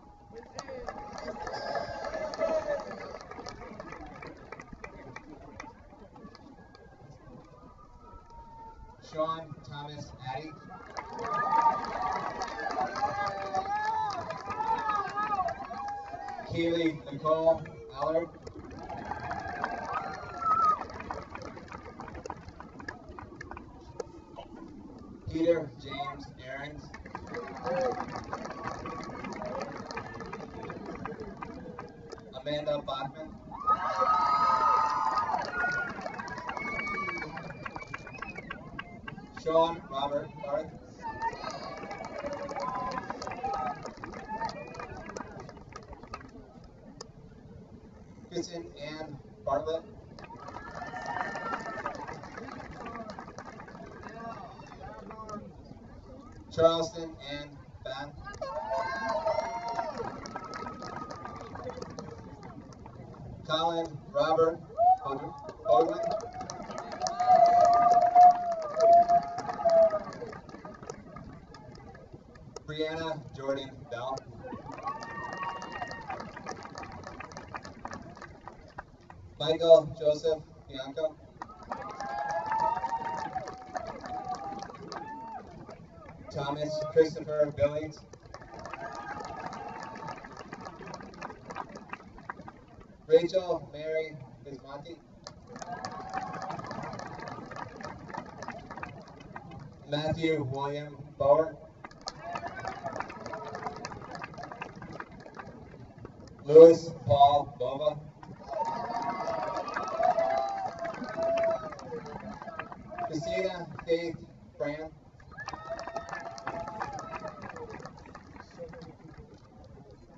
Sean Thomas Addy. Keely Nicole Allard. Peter James Aarons. Amanda Bachman. Sean Robert Barth. Kristen Ann Bartlett. Charleston Ann Bath. Colin Robert Bodwin. Brianna Jordan Bell. Michael Joseph Bianco. Thomas Christopher Billings. Rachel Mary Bismonti. Matthew William Bower. Louis Paul Bova. Christina Faith Fran.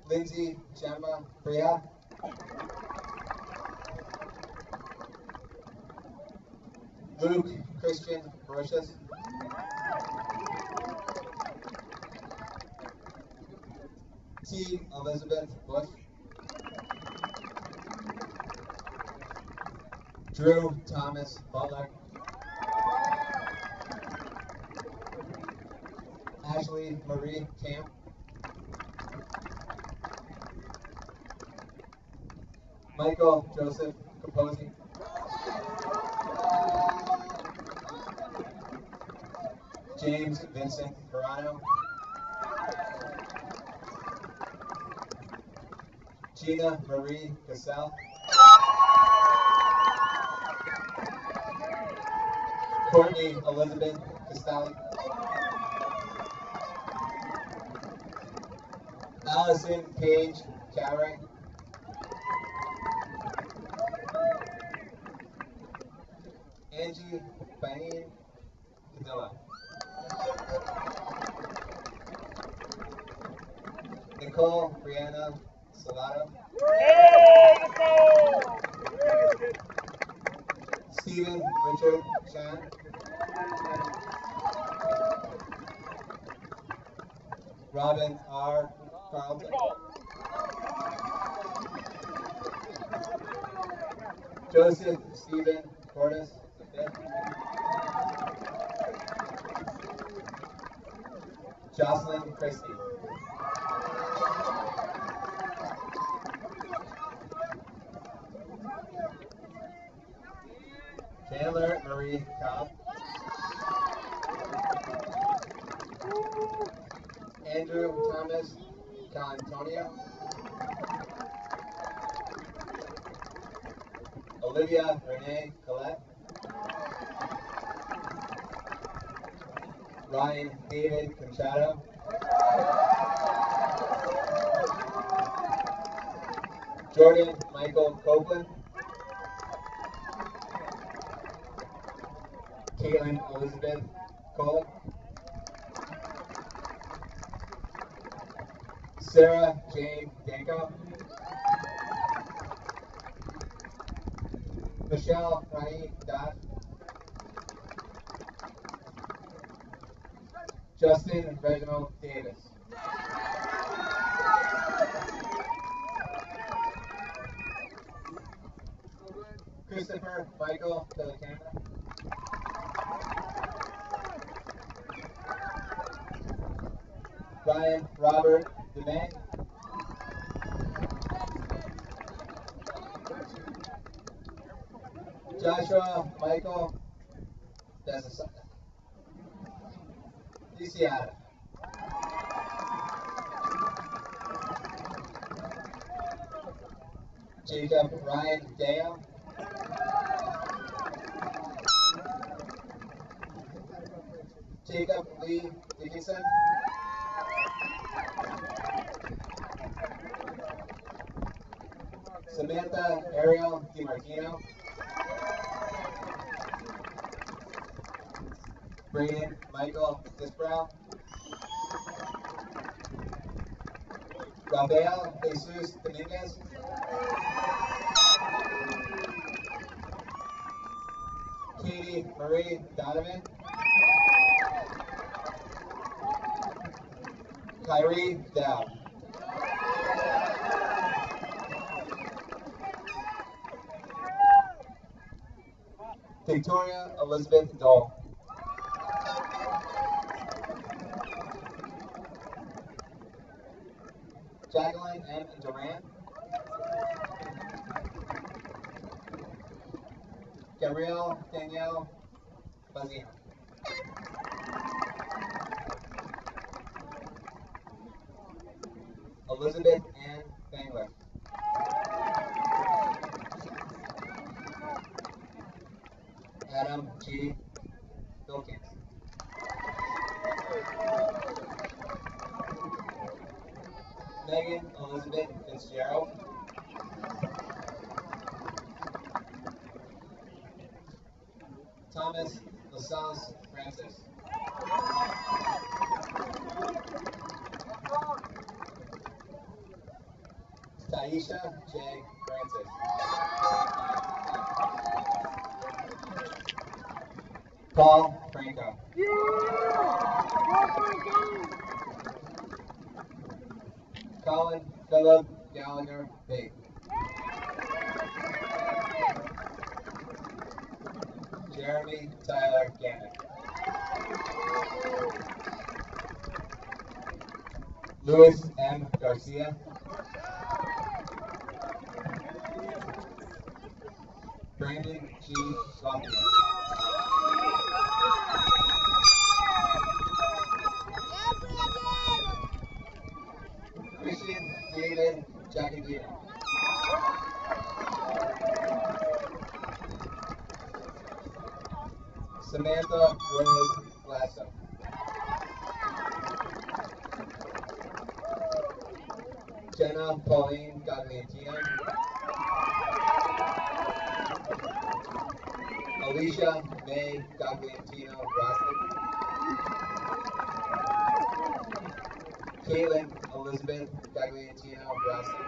Lindsay Gemma Bria. Luke Christian Brocious. T. Elizabeth Bush. Drew Thomas Butler. Ashley Marie Camp. Michael Joseph Capozzi. James Vincent Verano. Gina Marie Cassell, Courtney Elizabeth Castelli, Allison Paige Cowering, Angie Bain Cadilla, Nicole Brianna Salato, Stephen Richard Chan, Robin R. Carlton, Joseph Stephen Cordes V, Jocelyn Christie, Chandler Marie Cobb, Andrew Thomas Cantonio, Olivia Renee Collette, Ryan David Conchado, Jordan Michael Copeland, Caitlin Elizabeth Cole, Sarah Jane Danko, Michelle Rai Dot, Justin Reginald Davis, Christopher Michael Telecamera, Ryan Robert DeMay, Joshua Michael DeCiata, Jacob Ryan Dale, Jacob Lee Dickinson, Samantha Ariel DiMartino, Braden Michael Disbrow, Rafael Jesus Dominguez, Katie Marie Donovan, Kyrie Dow, Victoria Elizabeth Dole, Jacqueline M. Duran, Gabrielle Danielle Bazina, Elizabeth Ann Bangler, Adam G. Wilkins, Megan Elizabeth Fitzgerald, Thomas LaSalle Francis, Taisha J. Francis, Paul Franco, Colin Philip Gallagher Bate, Jeremy Tyler Gannon, Louis M. Garcia, Brandon G. Lafayette, Christian David Giacadino, Samantha Rose Lasso. Jenna Pauline Gagliantino. Alicia May Gagliantino Rossi. Caitlin Elizabeth Gagliantino Rossi.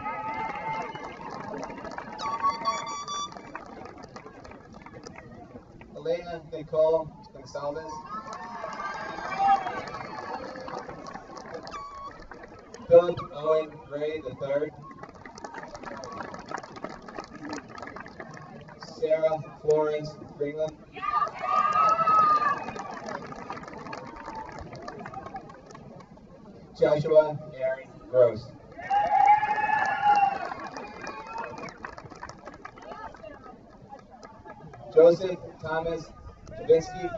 Elena Nicole Gonsalves. Philip Owen Gray III. Sarah Florence Ringland. Joshua Aaron Gross. Joseph Thomas Javinsky.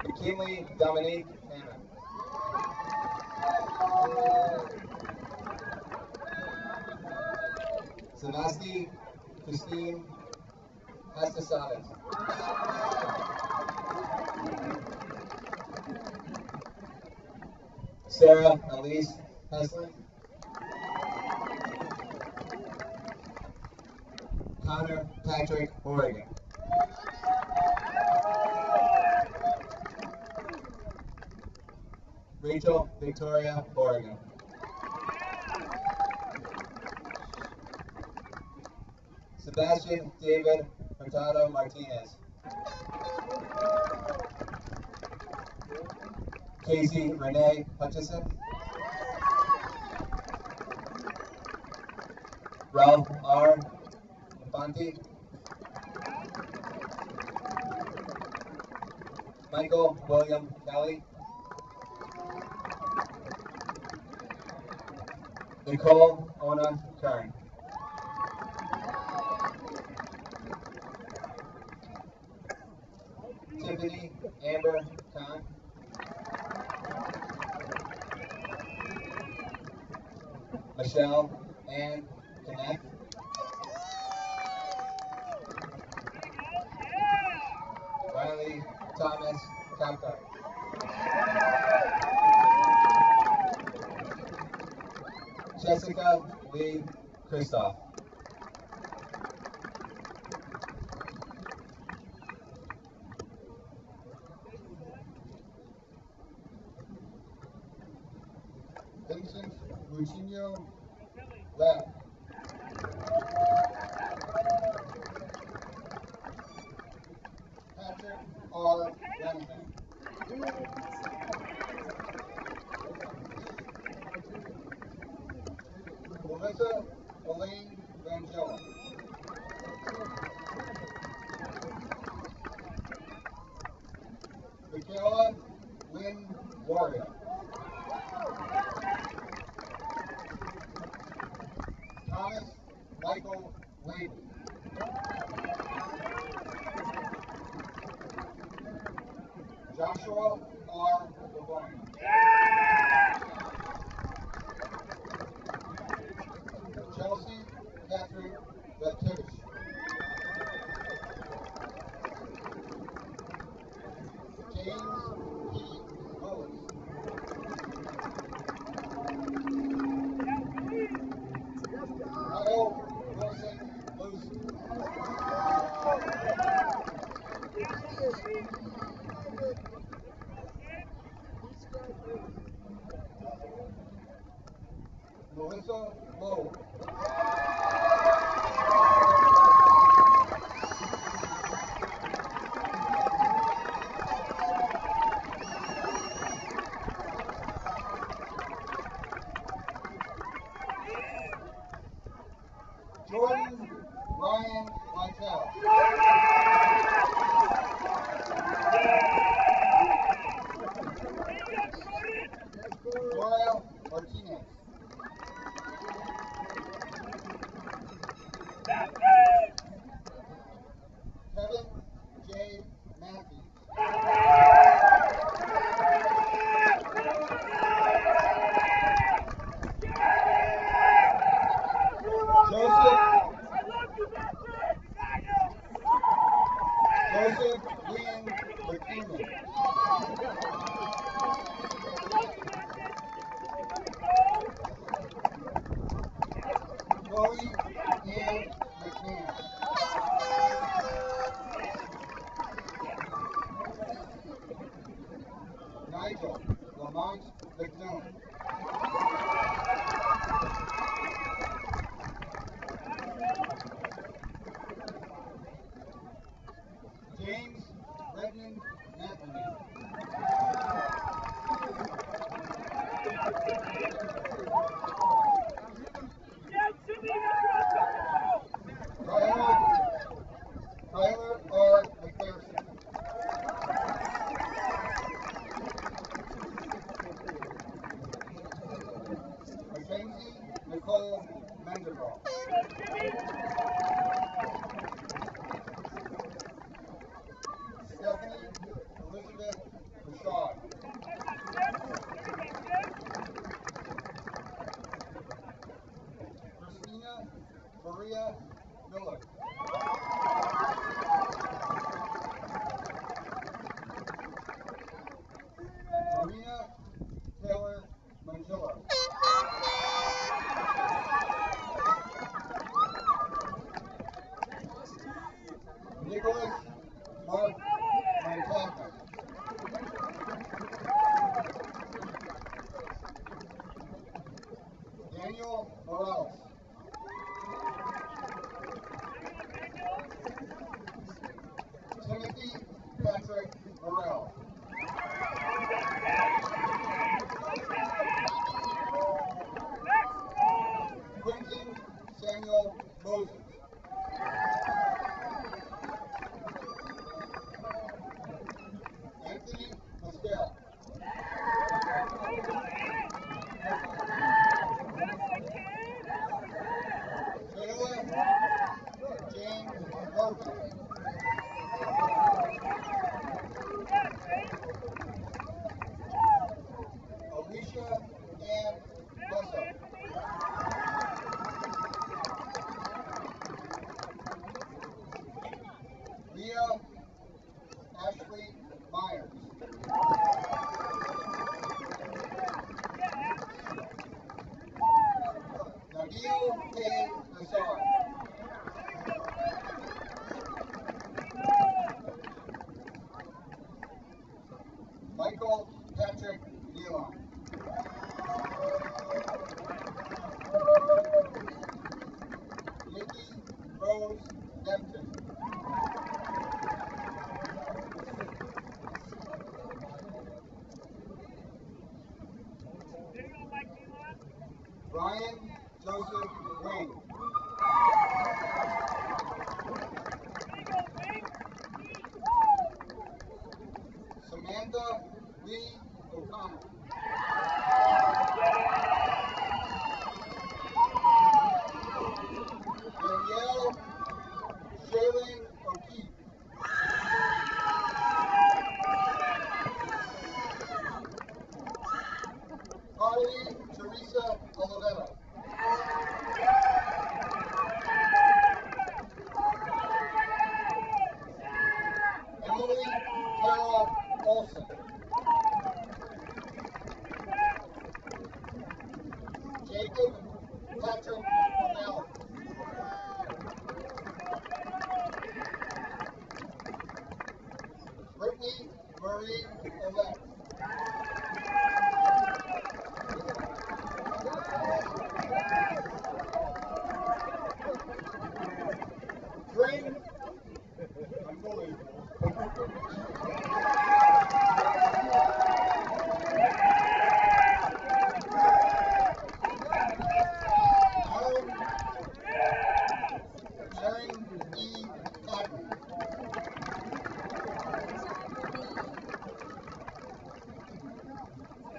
McKinley Dominique Hanna. Savasti Christine Estasadas. Sarah Elise Heslin. Connor Patrick Oregon. Rachel Victoria Oregon. Sebastian David Hurtado Martinez. Casey Renee Hutchison. Ralph R. Infante. Michael William Kelly. Nicole Ona Kern. Tiffany Amber Khan. Michelle Ann Connect. Riley Thomas Campbell. Jessica Lee Christoph. Vincent Lucinho Lab. Patrick R. Lanahan. Melissa Elaine Rangella. Michaela Lynn Warrior. Thomas Michael Layton. Joshua R. LeBlanc. Chelsea Catherine Radkiewicz. James P. Willis. Kyle Wilson Lucy. Melissa Lowe. Jordan Ryan Lytle. Gloria Martinez. Rachel Lamont McDoon. James Redmond McNamee. Tyler R. McPherson. Mackenzie Nicole Mendenhall. Stephanie Elizabeth Rashad. Christina Maria Miller. Marina Taylor Mangillo. Nicholas Mark Montana. Daniel Morales. Timothy Patrick Morrell. Quentin Samuel Moses. Anthony Pascal. Taylor James Murphy. Alicia Ann Russo. Leah Ashley Myers. Nabil K. Nassar. Michael Patrick Nealon. Nikki Rose Dempton. Brian Joseph Wayne. Samantha Lee O'Connor. Danielle Shaylin O'Keefe. Carly Teresa Oliveira. Emily Carol Olson. Jacob Patrick O'Malley. Brittany Marie Olette. Green. Unbelievable. Aaron E. Cotton.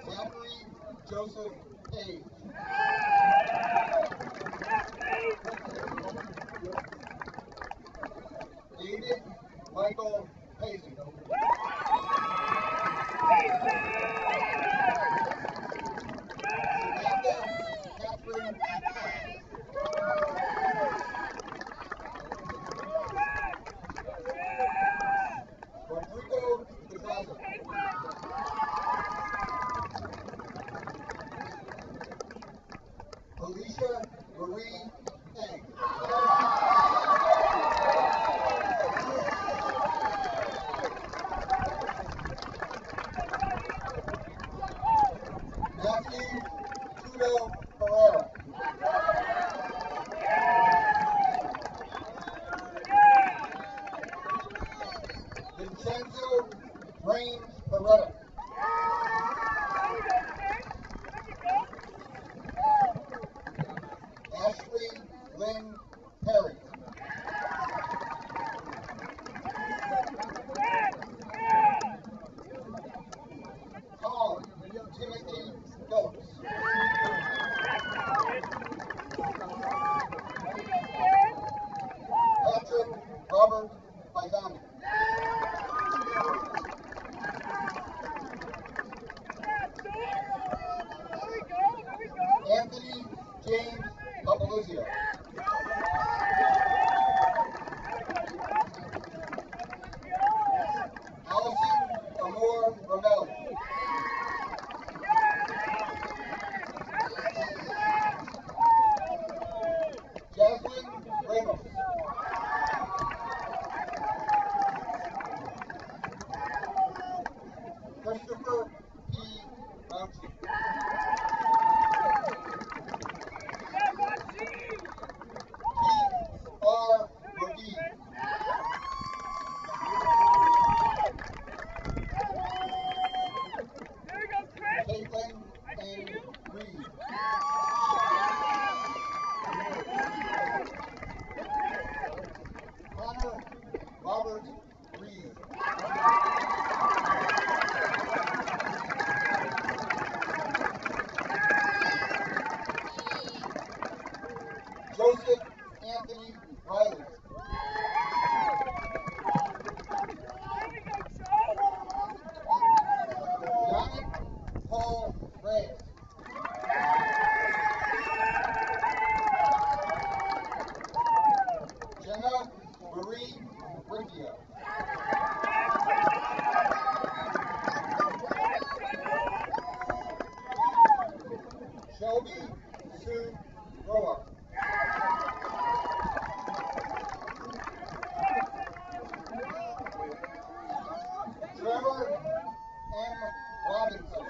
Zachary Joseph Page. David Michael Payson. Samantha Catherine Rodrigo Pedraza. Alicia Marie Peng. Matthew Tudo Pereira. Vincenzo Rain Beretta. Ashley Lynn Perry. Colin Timothy Phillips. Patrick Robert Faisani. Anthony James Papaluzio. Allison Amor Romelli. Jasmine Ramos. Christopher P. Mounchy. Keith R. Levine. Caitlin N. Reed. Connor Robert Reed. Joseph Anthony Riley. Yannick Paul Reyes. Jenna Marie Ricchio. Shelby Sue Roar. Trevor M. Robinson.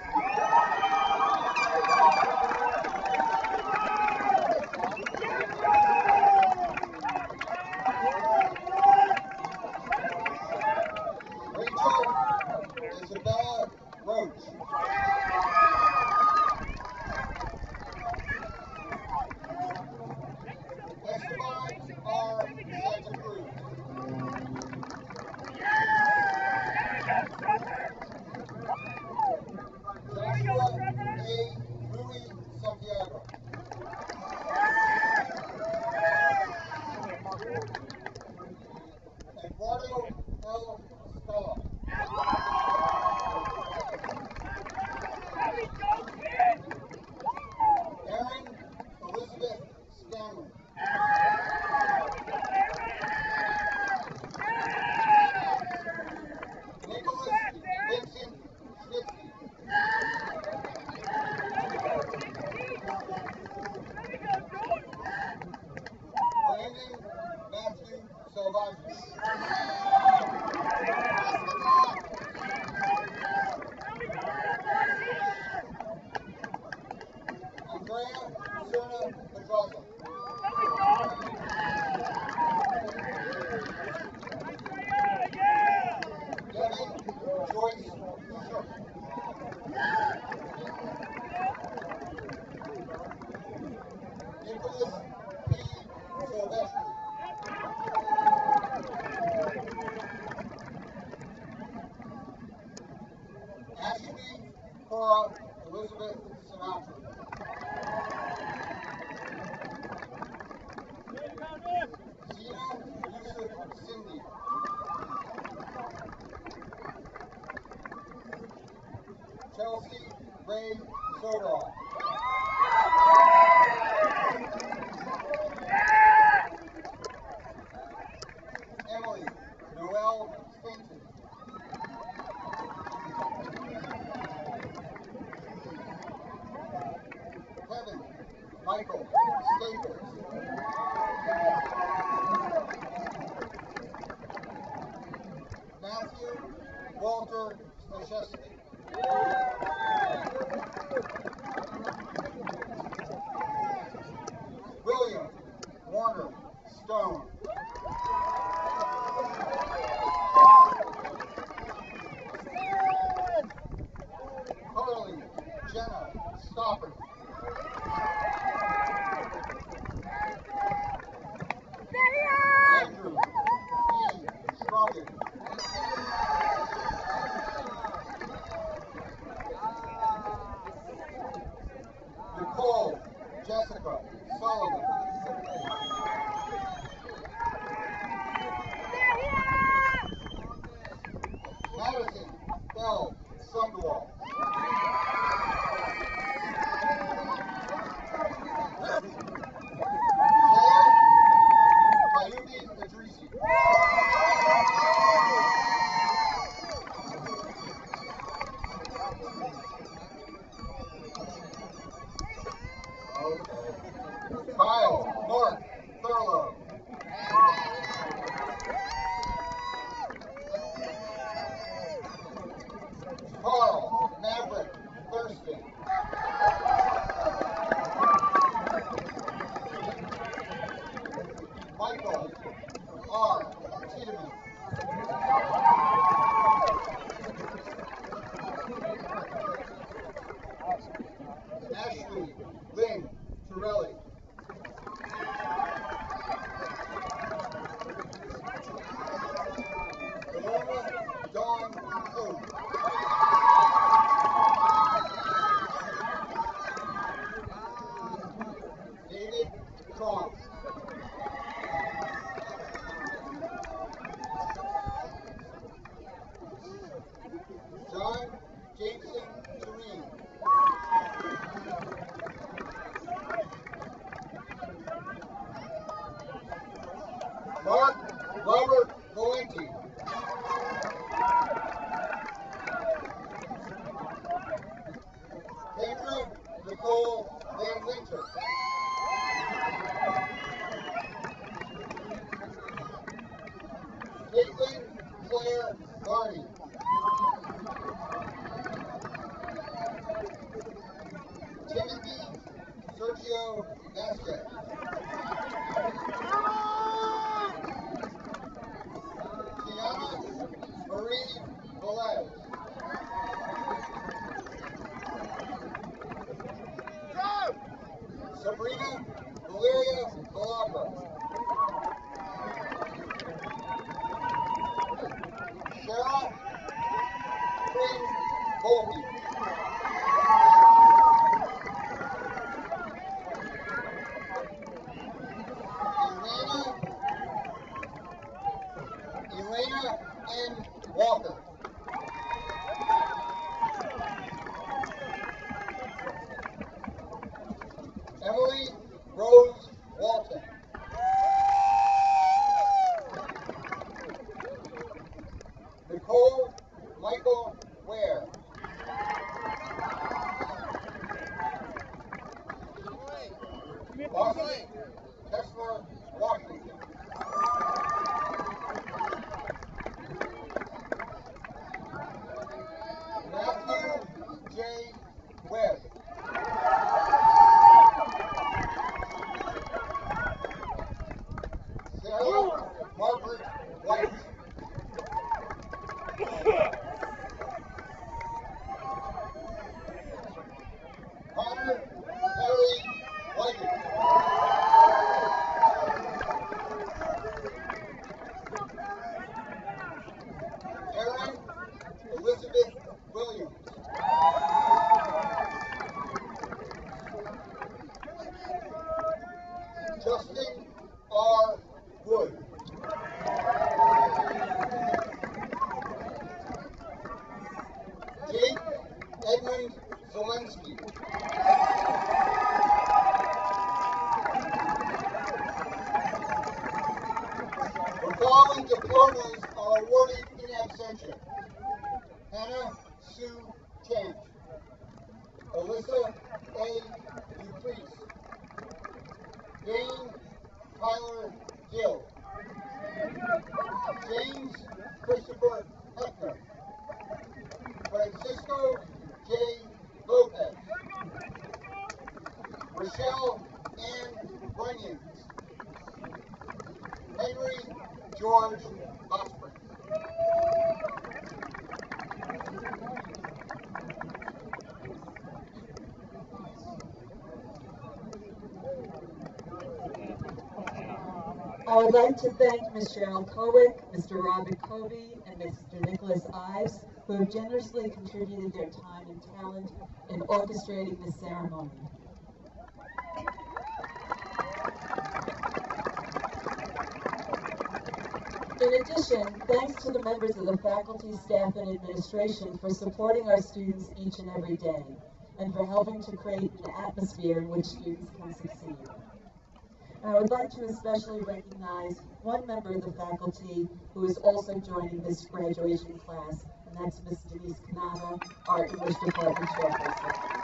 Rachel Isabella Roach. Esteban R. Santa Cruz. Joshua A. Louis Santiago. Eduardo L. Stella. Erin Elizabeth Stanley. Nicholas Vincent Schnitzky. Brandon Matthew Salvaggio. Andrea Serna Pedraza. Devin Joyce Shook. Nicholas P. Silvestri. Ashley Cora Elizabeth Sinatra. Zena Yusuf Cindy. Chelsea Ray Soderall. Emily Noel Stanton. Kevin Michael Staples. Matthew Walter Staszewski. Jenna Stopper. Andrew E. Strogan. Nicole Jessica Sullivan. Madison Bell Sundwall. Mayumi Idrisi. Okay. Kyle Mark Thurlow. Carl Maverick Thurston. Michael R. Tiedemann. Ashley Lynn Torelli. Alora Dawn Hope. David Cross. John Jameson Serene. Mark Robert Valenti. Kendra Nicole Van Winter. Caitlin Claire Garney. Timothy Sergio Vasquez. Tiana Marie Velez. Sabrina Valeria Balabra. Cheryl Quinn Volpe. Elena N. Walker. Emily Rose Walton. Nicole Michael Ware. Austin Kessler Washington. Matthew J. Webb. Sarah Margaret White. Connor Harry White. Erin Elizabeth Williams. Justin R. Wood. Jake Edmund Zelensky. The following diplomas are awarded in absentia. Hannah Sue Chan. Alyssa A. Dupriest. Dane Tyler Gill. James Christopher Heckner. Francisco J. Lopez. Rochelle Ann Bunyan. Henry George Osprey. I would like to thank Ms. Cheryl Kowick, Mr. Robert Covey, and Mr. Nicholas Ives, who have generously contributed their time and talent in orchestrating this ceremony. In addition, thanks to the members of the faculty, staff, and administration for supporting our students each and every day, and for helping to create an atmosphere in which students can succeed. And I would like to especially recognize one member of the faculty who is also joining this graduation class, and that's Ms. Denise Canada, our English Department chairperson.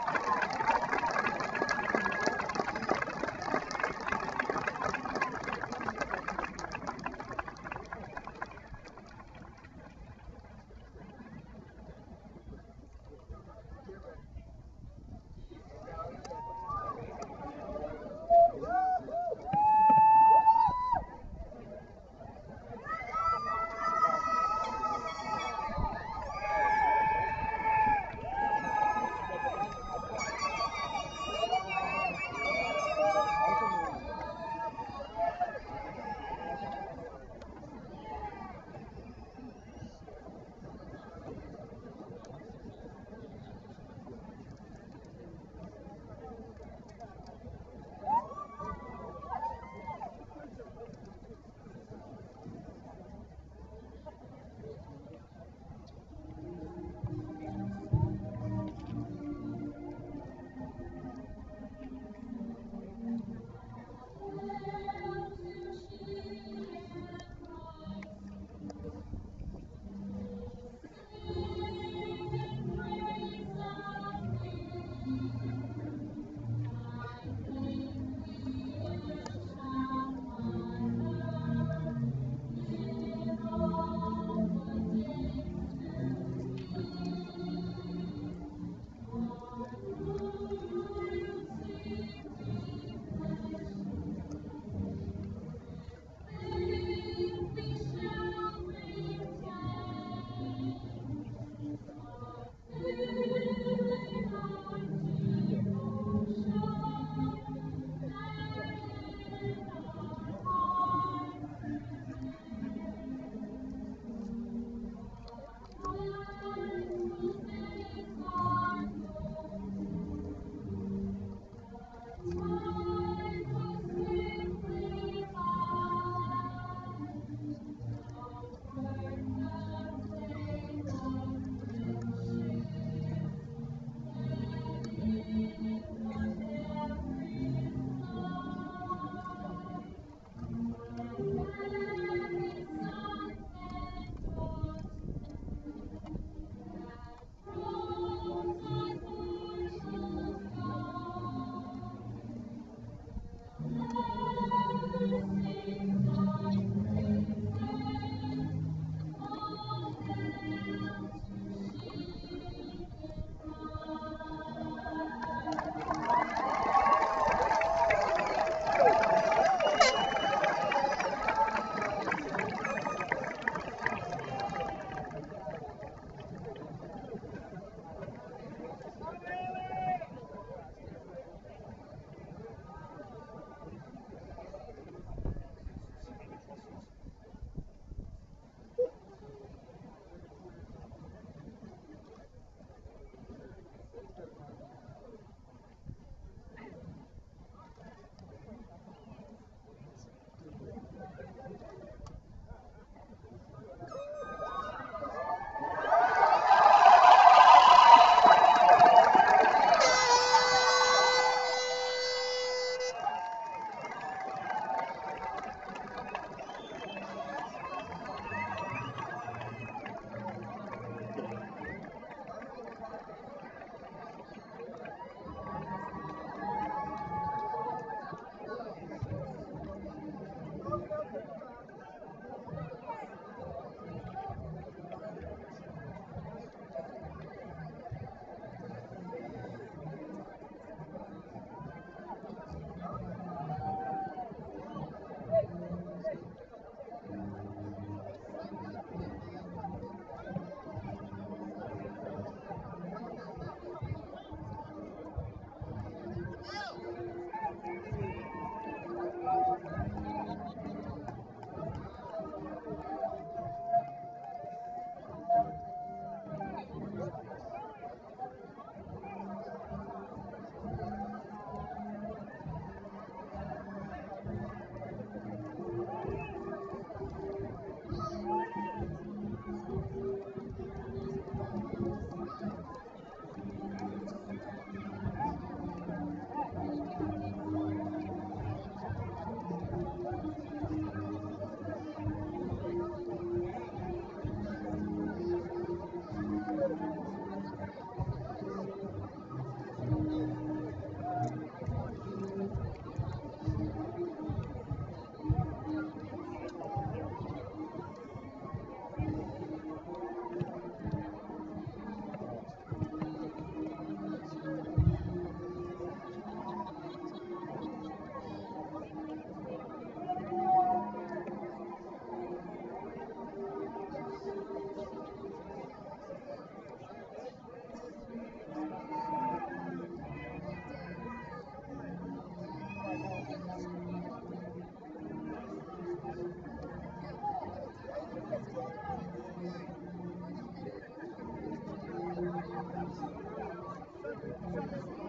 Thank you.